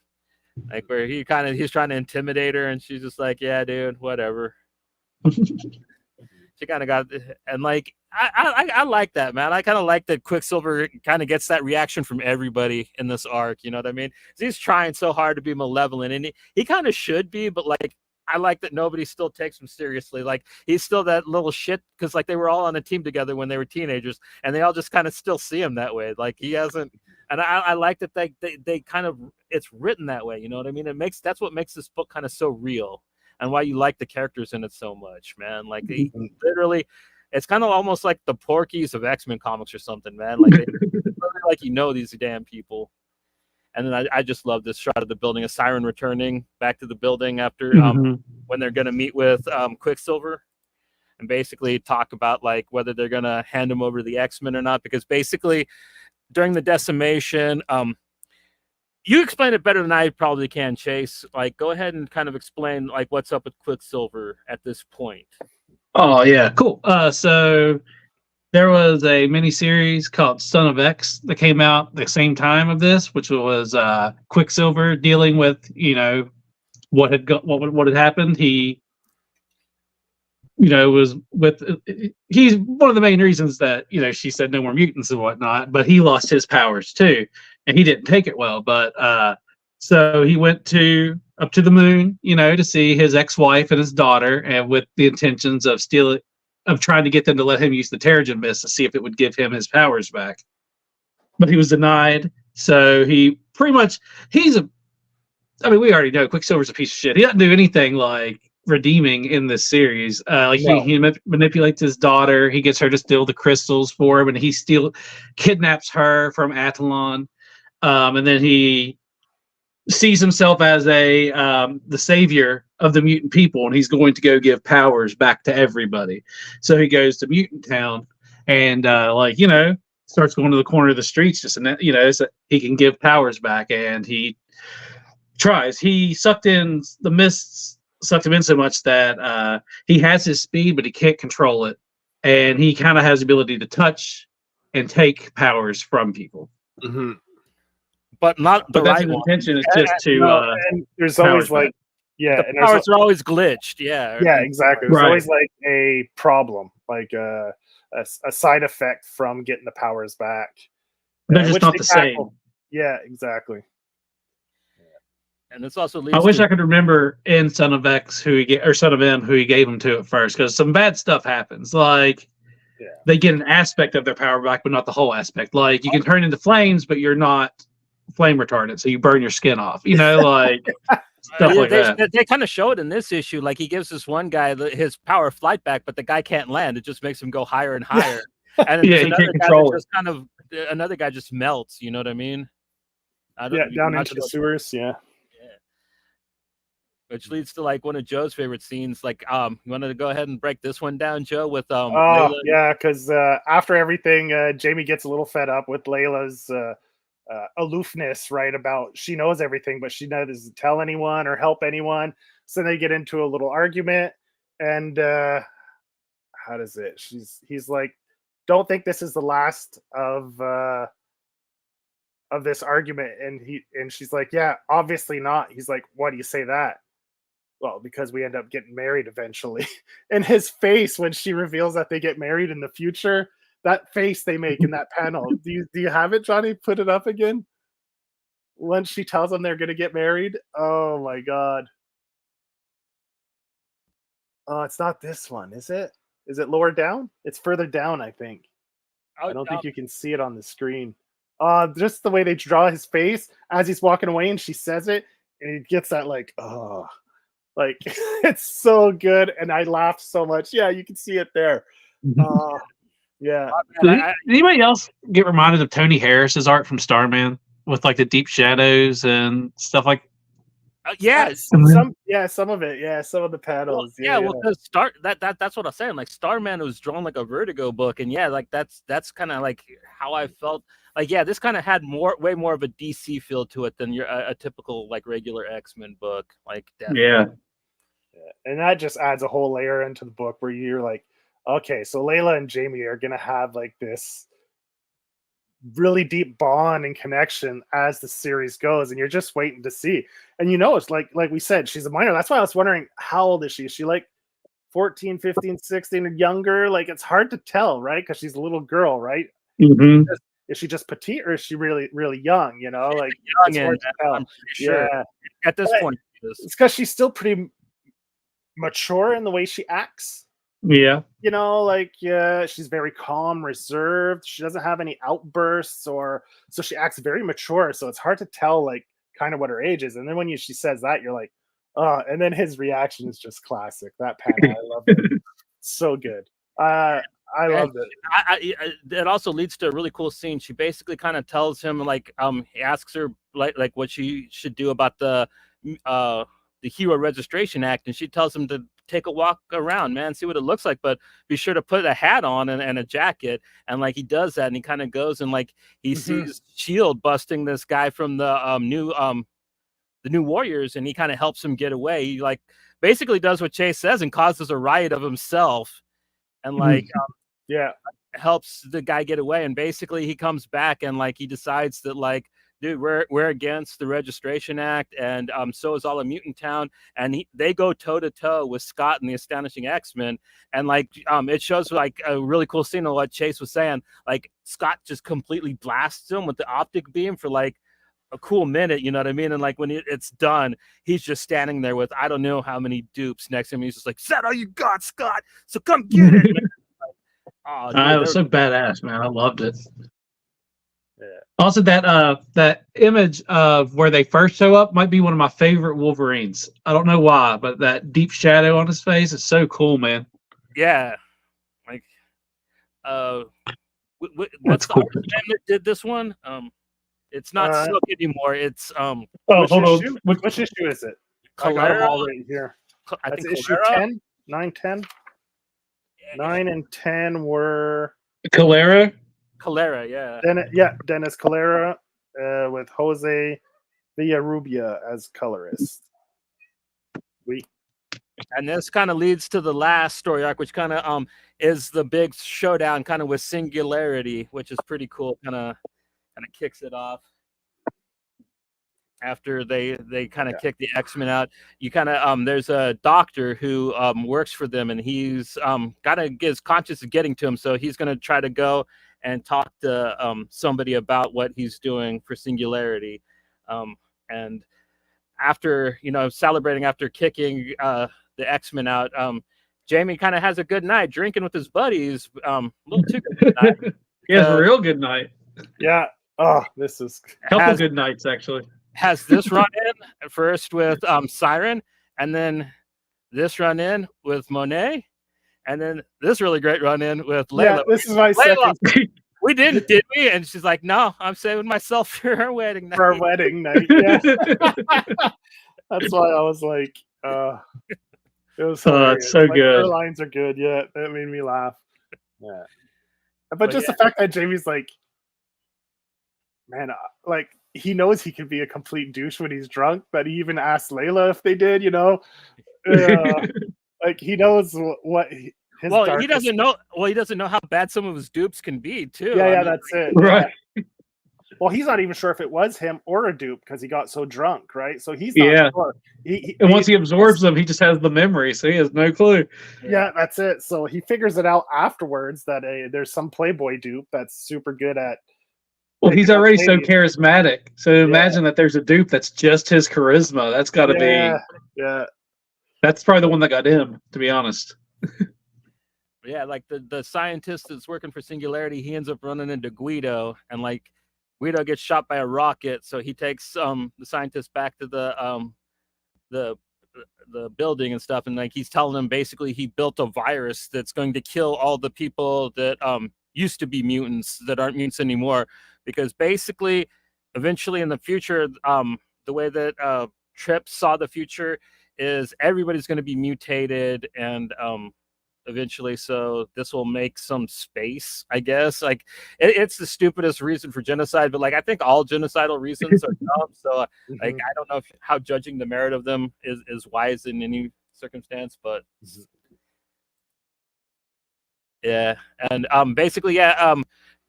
like where he's trying to intimidate her, and she's just like, yeah, dude, whatever. She kind of got, and like I like that, man. I kind of like that Quicksilver kind of gets that reaction from everybody in this arc. You know what I mean? He's trying so hard to be malevolent, and he kind of should be, but like I like that nobody still takes him seriously. Like he's still that little shit because like they were all on a team together when they were teenagers, and they all just kind of still see him that way. Like he hasn't, and I like that they kind of it's written that way. You know what I mean? That's what makes this book kind of so real. And why you like the characters in it so much, man. Like he literally, it's kind of almost like the Porkies of X-Men comics or something, man. Like like these damn people. And then I just love this shot of the building, a Siren returning back to the building after when they're gonna meet with Quicksilver, and basically talk about like whether they're gonna hand him over to the X-Men or not, because basically during the decimation, you explain it better than I probably can, Chase. Like, go ahead and kind of explain like what's up with Quicksilver at this point. Oh yeah, cool. So there was a miniseries called Son of X that came out the same time of this, which was Quicksilver dealing with what had happened. He was with. He's one of the main reasons that she said no more mutants and whatnot, but he lost his powers too. And he didn't take it well, but so he went up to the moon, to see his ex-wife and his daughter, and with the intentions of trying to get them to let him use the Terrigen Mist to see if it would give him his powers back. But he was denied. So he pretty much we already know Quicksilver's a piece of shit. He doesn't do anything like redeeming in this series. He manipulates his daughter. He gets her to steal the crystals for him, and he kidnaps her from Attilan. And then he sees himself as the savior of the mutant people, and he's going to go give powers back to everybody. So he goes to Mutant Town and starts going to the corner of the streets just so he can give powers back. And he tries. He sucked in the mists, sucked him in so much that he has his speed, but he can't control it. And he kind of has the ability to touch and take powers from people. but not the But that's right his one. intention. Is just to No, and there's always like, The and powers are always glitched. Yeah. exactly. There's always like a problem, like a side effect from getting the powers back. They're just which not they the tackle. same. Yeah, exactly. And this also leads I wish to, I could remember in Son of X or Son of M who he gave them to at first, because some bad stuff happens. Like they get an aspect of their power back, but not the whole aspect. Like you can turn into flames, but you're not flame retardant, so you burn your skin off. You know, like stuff like that. They kind of show it in this issue. Like he gives this one guy his power of flight back, but the guy can't land. It just makes him go higher and higher. And then there's another guy that just kind of another guy just melts. You know what I mean? Down into the sewers. Yeah. Which leads to like one of Joe's favorite scenes. Like, you wanted to go ahead and break this one down, Joe, with Layla? Yeah, because after everything, Jamie gets a little fed up with Layla's aloofness, right? About she knows everything, but she doesn't tell anyone or help anyone. So they get into a little argument, and how does it? He's like, "Don't think this is the last of this argument," and she's like, "Yeah, obviously not." He's like, "Why do you say that?" Well, because we end up getting married eventually. And his face when she reveals that they get married in the future, that face they make in that panel. Do you have it, Johnny? Put it up again. When she tells them they're going to get married. Oh my God. Oh, it's not this one, is it? Is it lower down? It's further down, I think. I don't think you can see it on the screen. Just the way they draw his face as he's walking away and she says it, and he gets that like, oh. Like it's so good, and I laughed so much. Yeah, you can see it there. Yeah. Did anybody else get reminded of Tony Harris's art from Starman with like the deep shadows and stuff like? Some of it. Yeah, some of the panels. Because that's what I'm saying. Like Starman was drawn like a Vertigo book, and like that's kind of like how I felt. Like this kind of had way more of a DC feel to it than a typical like regular X-Men book. Like definitely. And that just adds a whole layer into the book where you're like, okay, so Layla and Jamie are gonna have like this really deep bond and connection as the series goes, and you're just waiting to see. And it's like we said, she's a minor. That's why I was wondering, how old is she? Is she like 14, 15, 16 or younger? Like it's hard to tell, right? Because she's a little girl, right? Mm-hmm. Is she just petite or is she really, really young? Like young, and I'm pretty sure at this point. It's because she's still pretty mature in the way she acts. Yeah. She's very calm, reserved. She doesn't have any outbursts, so she acts very mature. So it's hard to tell like kind of what her age is. And then when she says that, you're like, oh, and then his reaction is just classic. That panel, I love it. So good. I loved it. It also leads to a really cool scene. She basically kind of tells him he asks her like what she should do about the Hero Registration Act, and she tells him to take a walk around, man, see what it looks like, but be sure to put a hat on and a jacket. And like he does that, and he kind of goes and like he sees Shield busting this guy from the New Warriors, and he kind of helps him get away. He like basically does what Chase says and causes a riot of himself, and like helps the guy get away. And basically he comes back and like he decides that like, dude, we're against the Registration Act, and so is all of Mutant Town, and they go toe to toe with Scott and the Astonishing X-Men, and like it shows like a really cool scene of what Chase was saying. Like Scott just completely blasts him with the optic beam for like a cool minute, you know what I mean? And like when it's done, he's just standing there with I don't know how many dupes next to him. He's just like, "Is that all you got, Scott? So come get it." It was so badass, man. I loved it. Yeah. Also, that image of where they first show up might be one of my favorite Wolverines. I don't know why, but that deep shadow on his face is so cool, man. Yeah, like what's the other man that did this one? It's not Silk anymore. It's hold on. Which issue is it? I got them all right here. That's issue 10, 9, 10. 9 and 10 were Calera, yeah. Dennis Calera with Jose Villarrubia as colorist. And this kind of leads to the last story arc, which kind of is the big showdown, kind of with Singularity, which is pretty cool. Kind of kicks it off. after they kind of kick the X-Men out. You kind of there's a doctor who works for them, and he's gotta his conscience is getting to him, so he's gonna try to go and talk to somebody about what he's doing for Singularity. And after celebrating after kicking the X-Men out, Jamie kind of has a good night drinking with his buddies. A little too good night. He has a real good night. Yeah. Oh, this is a couple good nights actually. Has this run in first with Siren, and then this run in with Monet, and then this really great run in with Layla. Yeah, this is my second. We did we? And she's like, no, I'm saving myself for our wedding night. For our wedding night, yeah. That's why I was like, it was it's so good. Her lines are good. Yeah, that made me laugh. Yeah. But just the fact that Jamie's like, man, like, he knows he can be a complete douche when he's drunk, but he even asked Layla if they did, like he knows what his he doesn't know. Well, he doesn't know how bad some of his dupes can be, too. Yeah, that's it. Right. Yeah. Well, he's not even sure if it was him or a dupe because he got so drunk, right? So he's not sure. And once he absorbs them, he just has the memory, so he has no clue. Yeah, that's it. So he figures it out afterwards that there's some Playboy dupe that's super good at. Well, he's already so charismatic. So imagine that there's a dupe that's just his charisma. That's got to be. Yeah. That's probably the one that got him, to be honest. Yeah, like the scientist that's working for Singularity, he ends up running into Guido, and like Guido gets shot by a rocket, so he takes the scientist back to the building and stuff, and like he's telling him basically he built a virus that's going to kill all the people that used to be mutants that aren't mutants anymore, because basically eventually in the future the way that Trip saw the future is everybody's going to be mutated, and eventually, so this will make some space, I guess. Like it's the stupidest reason for genocide, but like I think all genocidal reasons are dumb. So like I don't know how judging the merit of them is wise in any circumstance, but yeah. And basically,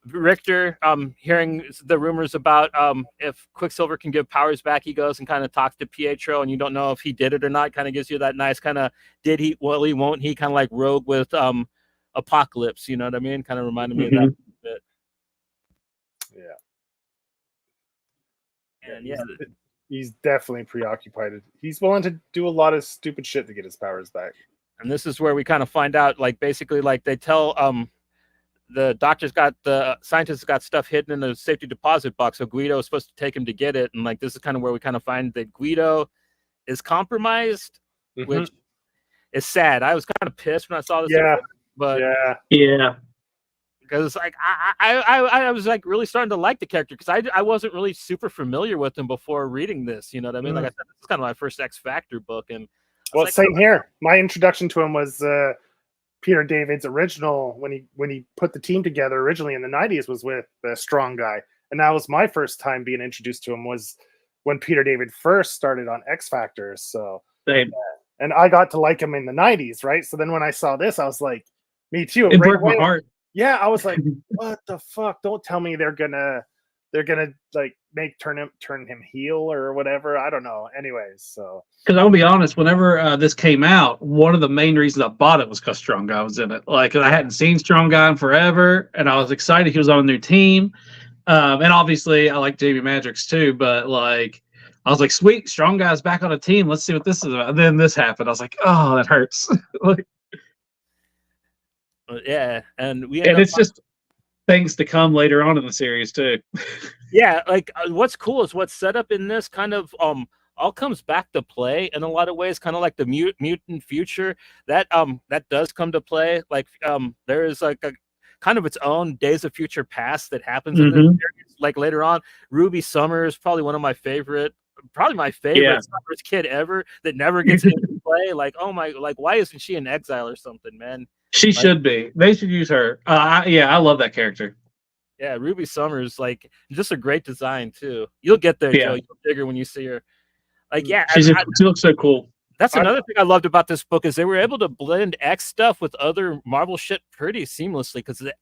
Richter, hearing the rumors about if Quicksilver can give powers back, he goes and kind of talks to Pietro, and you don't know if he did it or not. Kind of gives you that nice kind of did he, well, he won't he, kind of like Rogue with Apocalypse, you know what I mean? Kind of reminded me of that a bit. Yeah. And he's definitely preoccupied. He's willing to do a lot of stupid shit to get his powers back. And this is where we kind of find out, like, basically, like they tell the scientists got stuff hidden in the safety deposit box, so Guido is supposed to take him to get it, and like this is kind of where we kind of find that Guido is which is sad. I was kind of pissed when I saw this, but because like I was like really starting to like the character because I wasn't really super familiar with him before reading this, you know what I mean? Like I said, it's kind of my first X Factor book, and same here. My introduction to him was Peter David's original when he put the team together originally in the 90s was with the Strong Guy, and that was my first time being introduced to him was when Peter David first started on X Factor. So and I got to like him in the 90s, right? So then when I saw this, I was like, me too. It broke my heart. Yeah, I was like, what the fuck? Don't tell me they're gonna like turn him heel or whatever. I don't know. Anyways, so because I'll be honest, whenever this came out, one of the main reasons I bought it was because Strong Guy was in it. Like I hadn't seen Strong Guy in forever, and I was excited he was on a new team. And obviously, I like JB Madrox too, but like I was like, sweet, Strong Guy's back on a team. Let's see what this is about. And then this happened. I was like, oh, that hurts. Like, yeah, and it's just things to come later on in the series too. Yeah, like what's cool is what's set up in this kind of all comes back to play in a lot of ways, kind of like the mutant future that does come to play. Like there is like a kind of its own Days of Future Past that happens in this series. Like later on, Ruby Summers, probably my favorite Summers kid ever that never gets into play. Like, oh my, like why isn't she in exile or something, man? She should be. They should use her. I love that character. Yeah, Ruby Summers, like just a great design too. You'll get there, Joe. You'll dig her when you see her. Like, she looks so cool. That's another thing I loved about this book is they were able to blend X stuff with other Marvel shit pretty seamlessly because the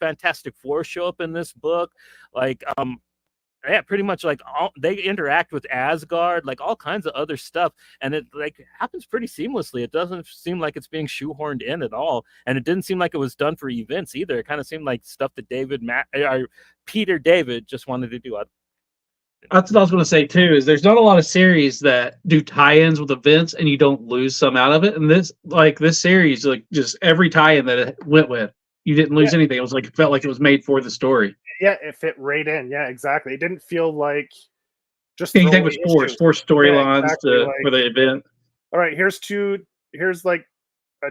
Fantastic Four show up in this book. Like, yeah, pretty much like they interact with Asgard, like all kinds of other stuff, and it like happens pretty seamlessly. It doesn't seem like it's being shoehorned in at all, and it didn't seem like it was done for events either. It kind of seemed like stuff that Peter David just wanted to do. That's what I was going to say too. Is there's not a lot of series that do tie-ins with events and you don't lose some out of it. And this series, like just every tie-in that it went with, you didn't lose anything. It was like it felt like it was made for the story. Yeah, it fit right in. Yeah, exactly. It didn't feel like just anything was forced storylines for the event. All right, here's like a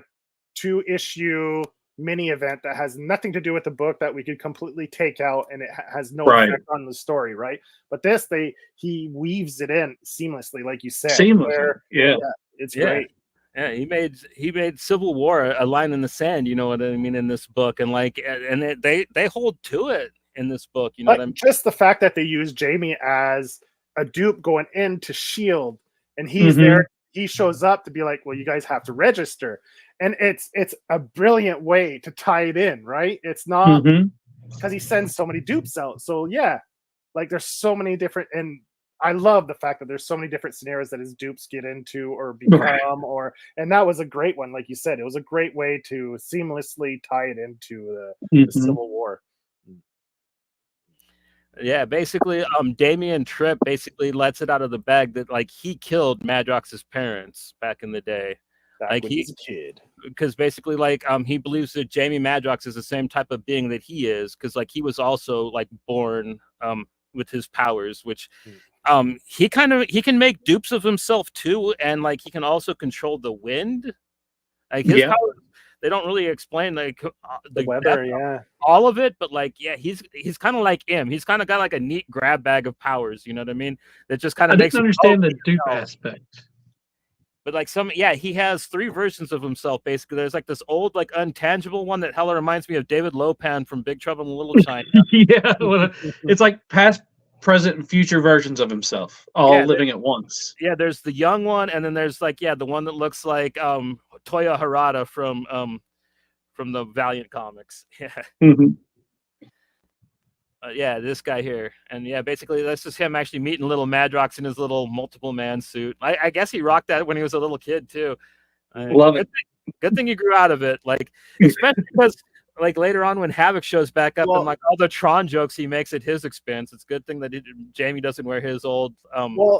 2-issue mini event that has nothing to do with the book that we could completely take out, and it has no effect on the story, right? But this, he weaves it in seamlessly, like you said. Seamlessly, yeah, it's great. Yeah, he made Civil War a line in the sand, you know what I mean, in this book, and like, and they hold to it in this book, you know what I mean? Just the fact that they use Jamie as a dupe going into Shield, and he's there, he shows up to be like, well, you guys have to register, and it's a brilliant way to tie it in, right? It's not because he sends so many dupes out, so yeah, like there's so many different, and I love the fact that there's so many different scenarios that his dupes get into or become, and that was a great one. Like you said, it was a great way to seamlessly tie it into the Civil War. Yeah, basically, Damian Tripp basically lets it out of the bag that like he killed Madrox's parents back in the day. Like he's a kid, because basically, like, he believes that Jamie Madrox is the same type of being that he is, because like he was also like born with his powers, which he can make dupes of himself too, and like he can also control the wind. Like his powers, they don't really explain like the weather, all of it, but like he's kind of like him. He's kind of got like a neat grab bag of powers, you know what I mean? That just kind of makes. I didn't understand the dupe aspect. But like he has 3 versions of himself basically. There's like this old like untangible one that hella reminds me of David Lopan from Big Trouble in Little China. It's like past, present, and future versions of himself all living at once. Yeah, there's the young one, and then there's like the one that looks like Toya Harada from the Valiant comics. Yeah. This guy here, and basically that's just him actually meeting little Madrox in his little multiple man suit. I guess he rocked that when he was a little kid too. Love it. Good thing he grew out of it, like especially because like later on when Havoc shows back up and like all the Tron jokes he makes at his expense, it's a good thing that Jamie doesn't wear his old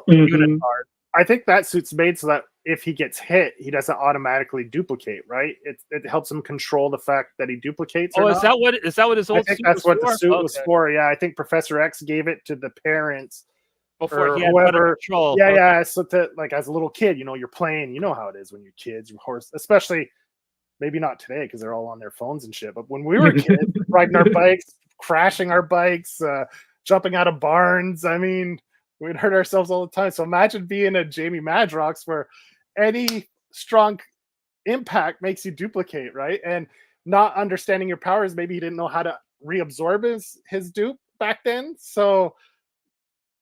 unit card. I think that suit's made so that if he gets hit, he doesn't automatically duplicate, right? It helps him control the fact that he duplicates. Is that what his old suit was for? I think that's what the suit was for. Yeah, I think Professor X gave it to the parents before he had better control. Yeah. So that like as a little kid, you're playing. You know how it is when you're kids, especially maybe not today because they're all on their phones and shit. But when we were kids, riding our bikes, crashing our bikes, jumping out of barns. I mean, we'd hurt ourselves all the time. So imagine being a Jamie Madrox where any strong impact makes you duplicate, right? And not understanding your powers, maybe he didn't know how to reabsorb his dupe back then. So,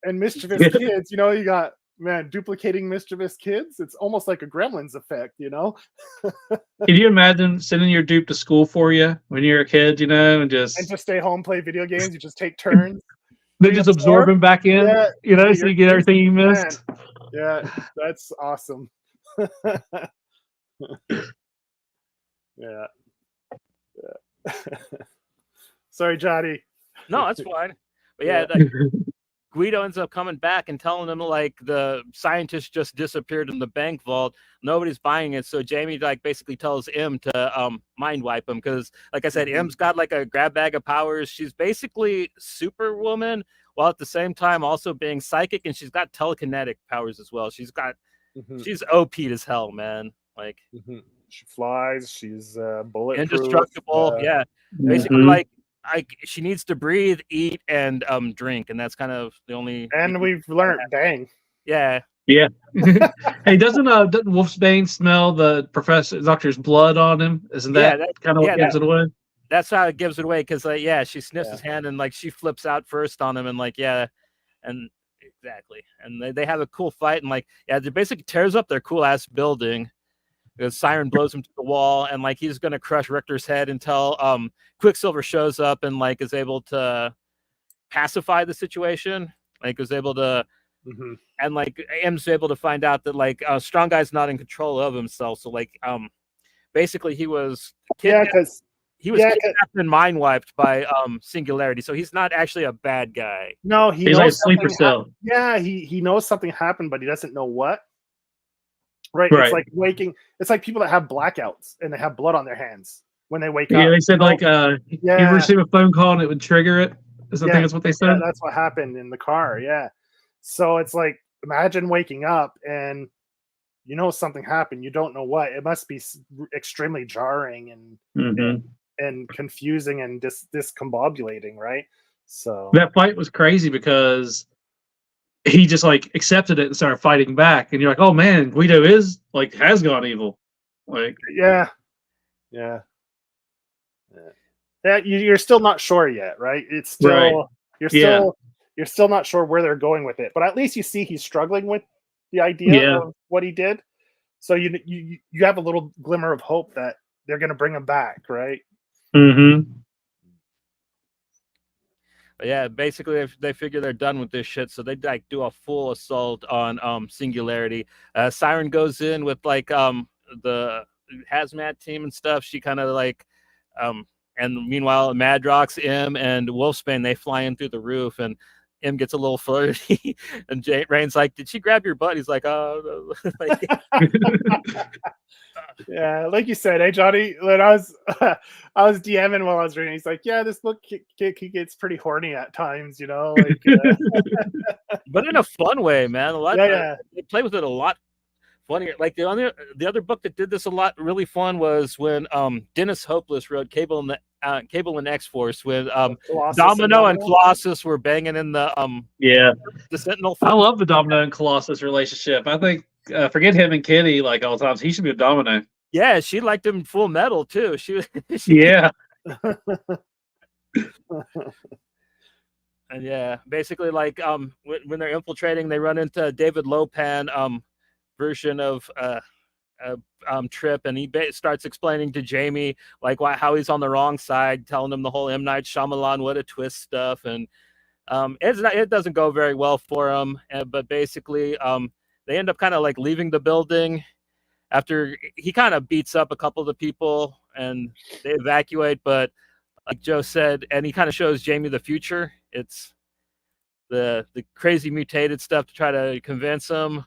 and mischievous kids, you got, duplicating mischievous kids. It's almost like a Gremlins effect, Can you imagine sending your dupe to school for you when you're a kid, and just stay home, play video games? You just take turns. They just absorb him back in, so you get everything you missed. Yeah, that's awesome. Yeah. Sorry, Johnny. No, that's fine. But Guido ends up coming back and telling him like the scientist just disappeared in the bank vault. Nobody's buying it, so Jamie like basically tells M to mind wipe him because, like I said, M's got like a grab bag of powers. She's basically Superwoman while at the same time also being psychic, and she's got telekinetic powers as well. She's OP as hell, man. Like she flies. She's bulletproof, indestructible. Basically like. She needs to breathe, eat, and drink, and that's kind of the only. And we've learned, bang. Yeah. Hey, doesn't Wolfsbane smell the doctor's blood on him? Isn't that kind of what gives it away? That's how it gives it away, because she sniffs his hand and like she flips out first on him, and like and exactly, and they have a cool fight, and like they basically tears up their cool ass building. The siren blows him to the wall, and like he's gonna crush Richter's head until Quicksilver shows up and like is able to pacify the situation. Like was able to, Mhm. and like M's able to find out that like strong guy's not in control of himself. So like basically he was Yeah, kidnapped. because He was kidnapped and mind wiped by Singularity. So he's not actually a bad guy. no, he He's like a knows sleeper something. cell. Yeah, he knows something happened, but he doesn't know what. Right? It's Right. like waking. It's like people that have blackouts and they have blood on their hands when they wake Yeah, up. they said You know? like you Yeah, receive a phone call and it would trigger it. I think that's what they said. yeah, that's what happened in the car. Yeah. So it's like imagine waking up and you know something happened. You don't know what. It must be extremely jarring and confusing and discombobulating, right? So That fight was crazy because he just like accepted it and started fighting back, and you're like, oh man, Guido is like has gone evil. Like, yeah, yeah, yeah. You're still not sure yet, right? It's still right. you're Yeah. still you're still not sure where they're going with it, but at least you see he's struggling with the idea Yeah. of what he did. So you have a little glimmer of hope that they're going to bring him back, right? Mm-hmm. But yeah, basically they figure they're done with this shit, so they like do a full assault on Singularity. Siren goes in with like the hazmat team and stuff. She kind of like and meanwhile Madrox, M, and Wolfsbane, they fly in through the roof, and M gets a little flirty, and Rain's like, "Did she grab your butt?" He's like, "Oh." Like, Yeah, like you said, hey Johnny, when I was I was DMing while I was reading, he's like, "Yeah, this book he gets pretty horny at times, you know." Like, but in a fun way, man. A lot. yeah. They play with it a lot funnier. Like the other book that did this a lot really fun was when Dennis Hopeless wrote Cable and X-Force when Domino and Colossus were banging in the Sentinel. I love the Domino and Colossus relationship. I think forget him and Kitty like all times. He should be a Domino. Yeah, she liked him Full Metal too. Yeah. And yeah, basically like when they're infiltrating, they run into David Lopan version of Trip, and he starts explaining to Jamie like how he's on the wrong side, telling him the whole M. Night Shyamalan what a twist stuff, and it doesn't go very well for him. But basically, they end up kind of like leaving the building after he kind of beats up a couple of the people, and they evacuate. But like Joe said, and he kind of shows Jamie the future. It's the crazy mutated stuff to try to convince him.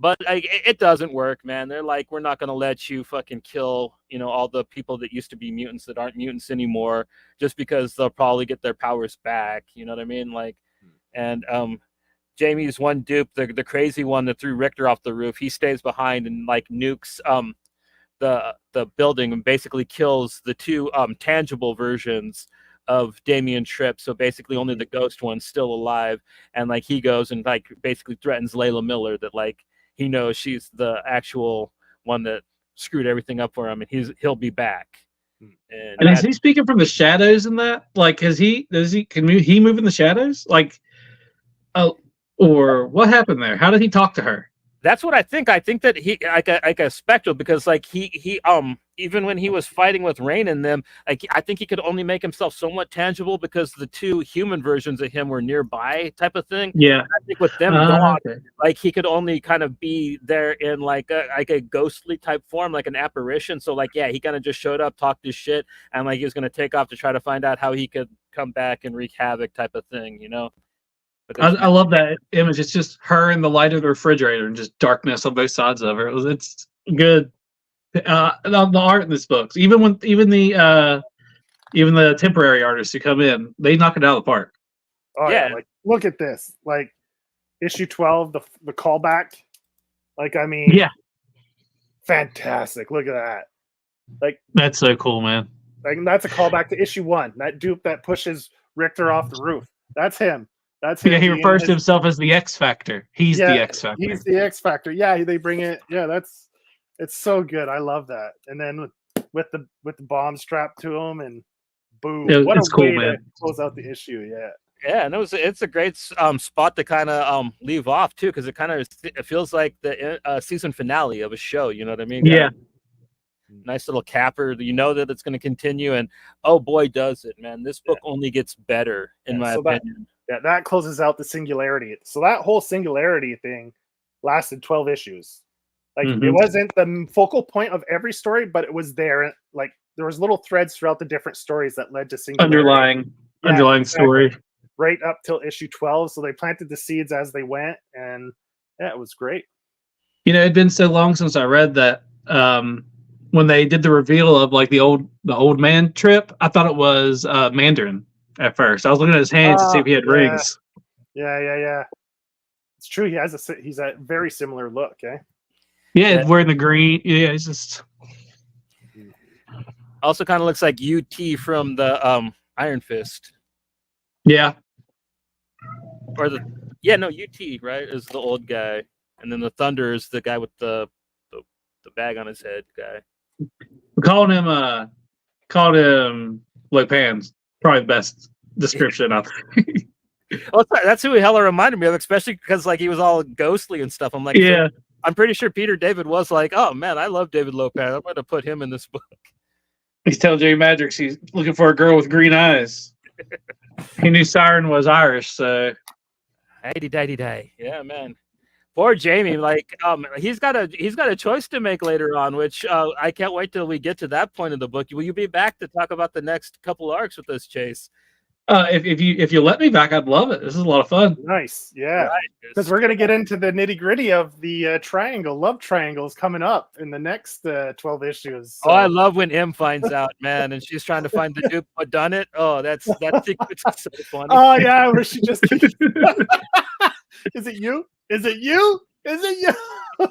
But it doesn't work, man. They're like, we're not going to let you fucking kill, all the people that used to be mutants that aren't mutants anymore, just because they'll probably get their powers back. You know what I mean? Like, and Jamie's one dupe, the crazy one that threw Richter off the roof, he stays behind and like nukes the building and basically kills the two tangible versions of Damian Tripp. So basically only the ghost one's still alive, and like he goes and like basically threatens Layla Miller that like he knows she's the actual one that screwed everything up for him, and he'll be back. And is he speaking from the shadows in that? Like, can he move in the shadows? Like, or what happened there? How did he talk to her? That's what I think. I think that he like a spectral, because like he even when he was fighting with Rain and them, like I think he could only make himself somewhat tangible because the two human versions of him were nearby, type of thing. Yeah, I think with them gone, like he could only kind of be there in like a ghostly type form, like an apparition. So like he kind of just showed up, talked his shit, and like he was gonna take off to try to find out how he could come back and wreak havoc, type of thing, I love that image. It's just her in the light of the refrigerator and just darkness on both sides of her. It's good. The art in this book, even the temporary artists who come in, they knock it out of the park. Oh yeah, like look at this, like issue 12, the callback. Like I mean, fantastic. Look at that. Like that's so cool, man. Like that's a callback to issue 1. That dupe that pushes Richter off the roof. That's him. That's him. Yeah, he refers to himself as the X Factor. He's the X Factor. He's the X Factor. Yeah, they bring it. Yeah, it's so good. I love that. And then with the bomb strapped to him, and boom! Yeah, what it's a cool, way man. to close out the issue. Yeah. Yeah, and it's a great spot to kind of leave off too, because it feels like the season finale of a show. You know what I mean? Yeah. Nice little capper. You know that it's going to continue, and oh boy, does it, man! This book only gets better in my opinion. Yeah, that closes out the Singularity. So that whole Singularity thing lasted 12 issues. Like it wasn't the focal point of every story, but it was there. Like there was little threads throughout the different stories that led to Singularity. Underlying story. Right up till issue 12. So they planted the seeds as they went, and yeah, it was great. You know, it'd been so long since I read that. When they did the reveal of like the old man trip, I thought it was Mandarin at first. I was looking at his hands to see if he had rings. Yeah. It's true. He's a very similar look. Eh? Yeah, wearing the green. Yeah, he's just also kind of looks like UT from the Iron Fist. Yeah. Or UT, right, is the old guy, and then the Thunder is the guy with the bag on his head guy. We called him Lopan's. Probably the best description out there. Well, that's who he hella reminded me of, especially because like he was all ghostly and stuff. I'm like, yeah. So I'm pretty sure Peter David was like, oh man, I love David Lopan. I'm going to put him in this book. He's telling Jay Madrix he's looking for a girl with green eyes. He knew Siren was Irish, so. Day. Yeah, man. Poor Jamie, like he's got a choice to make later on, which I can't wait till we get to that point in the book. Will you be back to talk about the next couple arcs with this, Chase? If you let me back, I'd love it. This is a lot of fun. Nice, yeah. Because we're gonna get into the nitty gritty of the love triangles coming up in the next 12 issues. So. Oh, I love when M finds out, man, and she's trying to find the dude who done it. Oh, that sequence is so funny. Oh yeah, where she just is it you? Is it you? Is it you?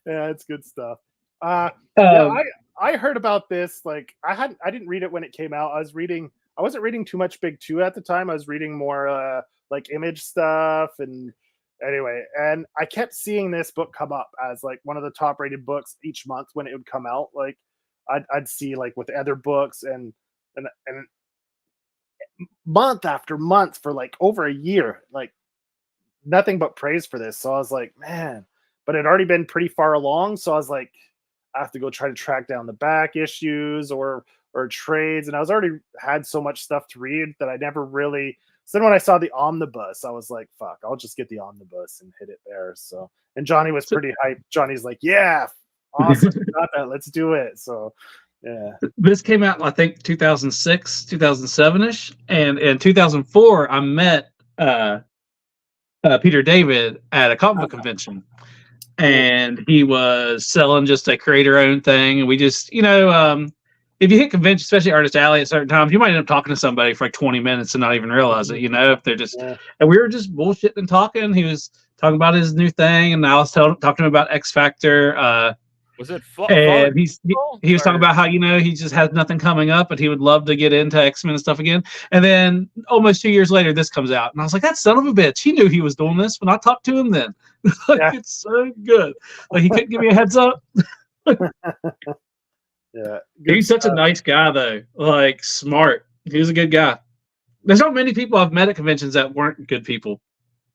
Yeah, it's good stuff. I heard about this. Like I didn't read it when it came out. I wasn't reading too much Big Two at the time. I was reading more like Image stuff, and anyway, and I kept seeing this book come up as like one of the top rated books each month when it would come out. Like I'd see like with other books and month after month for like over a year, like nothing but praise for this. So I was like, man, but it had already been pretty far along. So I was like, I have to go try to track down the back issues or trades. And I was already had so much stuff to read that I never really. So then when I saw the omnibus, I was like, fuck, I'll just get the omnibus and hit it there. So, and Johnny was pretty hyped. Johnny's like, yeah, awesome. Got that. Let's do it. So, yeah. This came out, I think, 2006, 2007-ish. And in 2004, I met Peter David at a comic book convention. And he was selling just a creator-owned thing. And we just, if you hit convention, especially Artist Alley at certain times, you might end up talking to somebody for like 20 minutes and not even realize it, if they're just... Yeah. And we were just bullshitting and talking. He was talking about his new thing, and I was talking to him about X Factor. Was it and he was talking about how, he just has nothing coming up, but he would love to get into X-Men and stuff again. And then almost 2 years later, this comes out. And I was like, that son of a bitch. He knew he was doing this when I talked to him then. It's so good. Like, he couldn't give me a heads up. Yeah. He's such a nice guy, though. Like, smart. He was a good guy. There's not many people I've met at conventions that weren't good people,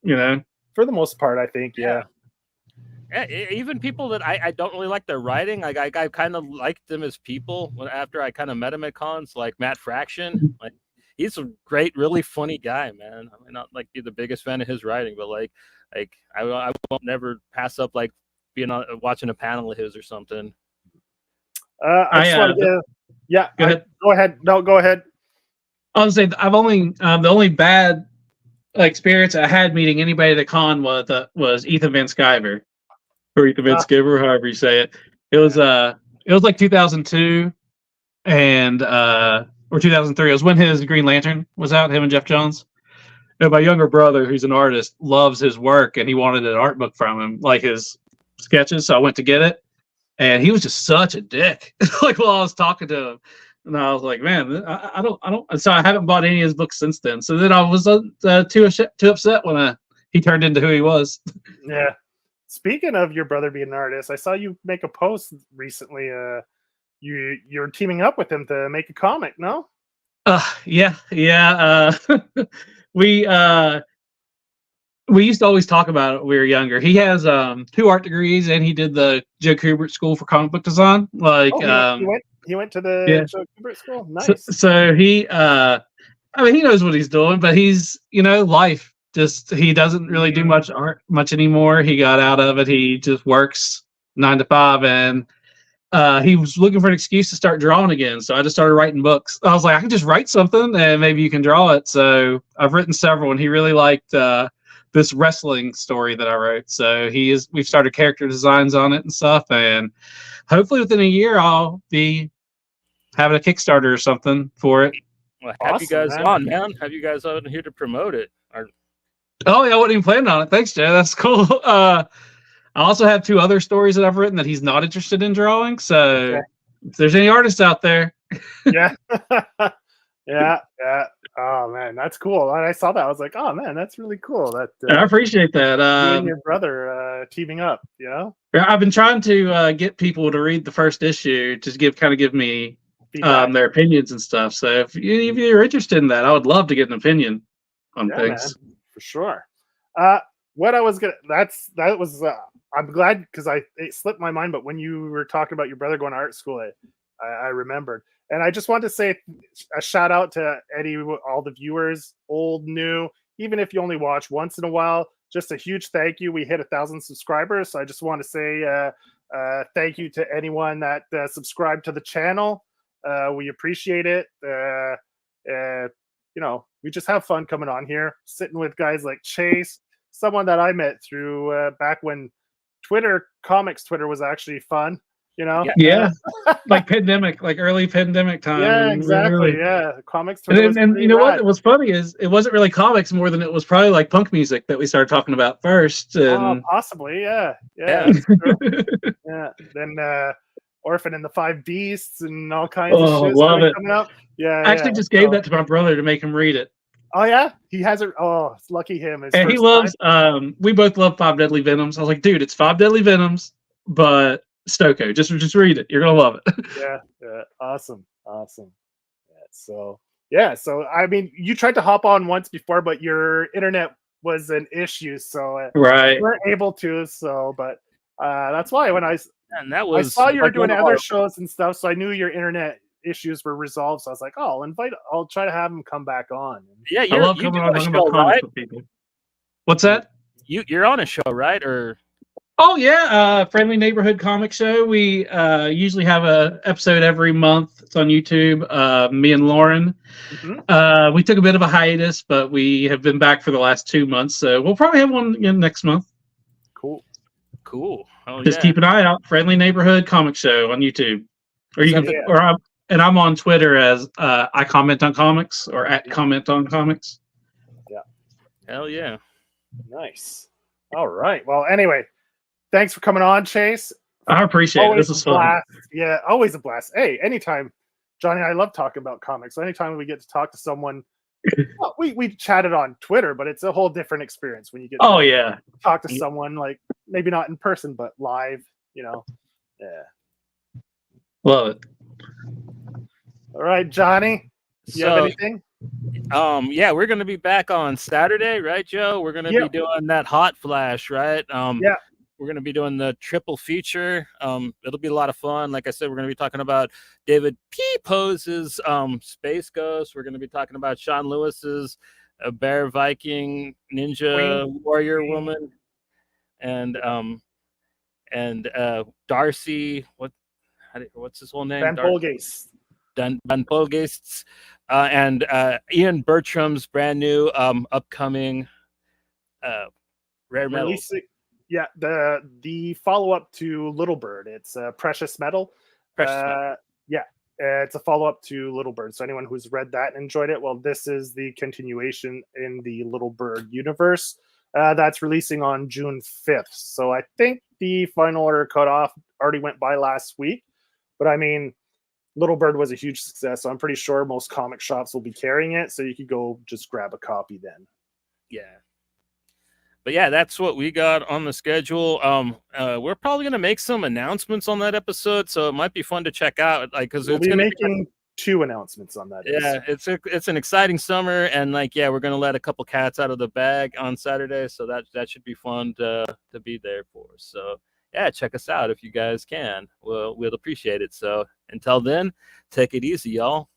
For the most part, I think, yeah. Even people that I don't really like their writing, like I kind of liked them as people after I kind of met him at cons, like Matt Fraction. Like he's a great, really funny guy, man. I mean, not like be the biggest fan of his writing, but like I won't never pass up like watching a panel of his or something. I just want to go ahead. No, go ahead. I was saying I've only the only bad experience I had meeting anybody at a con was Ethan Van Sciver. Or Ethan Van Sciver, however you say it. It was like 2002 and or 2003. It was when his Green Lantern was out, him and Jeff Johns. And my younger brother, who's an artist, loves his work, and he wanted an art book from him, like his sketches. So I went to get it, and he was just such a dick. Like while I was talking to him, and I was like, man, I don't. So I haven't bought any of his books since then. So then I was too upset when he turned into who he was. Yeah. Speaking of your brother being an artist, I saw you make a post recently. You're teaming up with him to make a comic, no? Yeah. We used to always talk about it when we were younger. He has 2 art degrees, and he did the Joe Kubert School for Comic Book Design. Like, he went to the Joe Kubert School. Nice. So he I mean, he knows what he's doing, but he's, life. Just he doesn't really do much art much anymore. He got out of it. He just works 9 to 5, and he was looking for an excuse to start drawing again. So I just started writing books. I was like, I can just write something, and maybe you can draw it. So I've written several, and he really liked this wrestling story that I wrote. So we've started character designs on it and stuff, and hopefully within a year I'll be having a Kickstarter or something for it. Well, have you guys on, man? Have you guys on here to promote it? Oh yeah, I wasn't even planning on it. Thanks, Jay. That's cool. I also have 2 other stories that I've written that he's not interested in drawing. So if there's any artists out there, yeah. Yeah. Oh man, that's cool. And I saw that. I was like, oh man, that's really cool. That I appreciate that. You and your brother teaming up. I've been trying to get people to read the first issue to give me their opinions and stuff. So if you're interested in that, I would love to get an opinion on things. Man, for sure. What I was gonna I'm glad because it slipped my mind, but when you were talking about your brother going to art school, I remembered. And I just wanted to say a shout out to all the viewers, old, new, even if you only watch once in a while, just a huge thank you. We hit 1,000 subscribers. So I just want to say thank you to anyone that subscribed to the channel. We appreciate it. We just have fun coming on here, sitting with guys like Chase, someone that I met through back when comics Twitter was actually fun. Yeah. Like pandemic, like early pandemic time. Yeah, exactly. Yeah, comics Twitter. And you know what? What's funny is it wasn't really comics more than it was probably like punk music that we started talking about first. And... possibly, yeah. That's true. Yeah. Then Orphan and the Five Beasts and all kinds of shit. Love it. Coming up. Yeah. I actually just gave that to my brother to make him read it. Oh yeah, he has it. Oh, it's lucky him. And he loves. We both love 5 Deadly Venoms. I was like, dude, it's 5 Deadly Venoms, but Stoko. Just read it. You're gonna love it. Yeah. Awesome. Yeah. So I mean, you tried to hop on once before, but your internet was an issue, so right, you weren't able to. So, but that's why when I saw you were doing other shows and stuff, so I knew your internet issues were resolved. So I was like, oh, I'll try to have him come back on. Yeah, I love coming on about comics with people. What's that? You're on a show, right? Or oh yeah, Friendly Neighborhood Comic Show. We usually have a episode every month. It's on YouTube. Me and Lauren. Mm-hmm. We took a bit of a hiatus, but we have been back for the last 2 months. So we'll probably have one again next month. Cool. Just keep an eye out. Friendly Neighborhood Comic Show on YouTube, or you can, and I'm on Twitter as I comment on comics or at comment on comics. Yeah. Hell yeah. Nice. All right. Well, anyway. Thanks for coming on, Chase. I appreciate it. This is fun. Yeah, always a blast. Hey, anytime, Johnny and I love talking about comics. So anytime we get to talk to someone, we chatted on Twitter, but it's a whole different experience when you get to talk to someone, like maybe not in person, but live, Yeah. Love it. All right, Johnny, you have anything? Yeah, we're going to be back on Saturday, right, Joe? We're going to be doing that Hot Flash, right? Yeah. We're going to be doing the triple feature. It'll be a lot of fun. Like I said, we're going to be talking about David P. Pose's Space Ghost. We're going to be talking about Sean Lewis's Bear Viking Ninja Warrior Woman, and Darcy. What's his whole name? Van Polgeest. Van Polgeest's, and Ian Bertram's brand new upcoming Rare Metal. Yeah, the follow-up to Little Bird. It's Precious Metal. Yeah, it's a follow-up to Little Bird. So anyone who's read that and enjoyed it, well, this is the continuation in the Little Bird universe. That's releasing on June 5th. So I think the final order cutoff already went by last week. But I mean, Little Bird was a huge success. So I'm pretty sure most comic shops will be carrying it. So you could go just grab a copy then. Yeah. But yeah, that's what we got on the schedule. We're probably going to make some announcements on that episode, so it might be fun to check out. Like, because we'll be making 2 announcements on that. Yeah, it's an exciting summer, and we're going to let a couple cats out of the bag on Saturday, so that should be fun to be there for. So yeah, check us out if you guys can. We'll appreciate it. So until then, take it easy, y'all.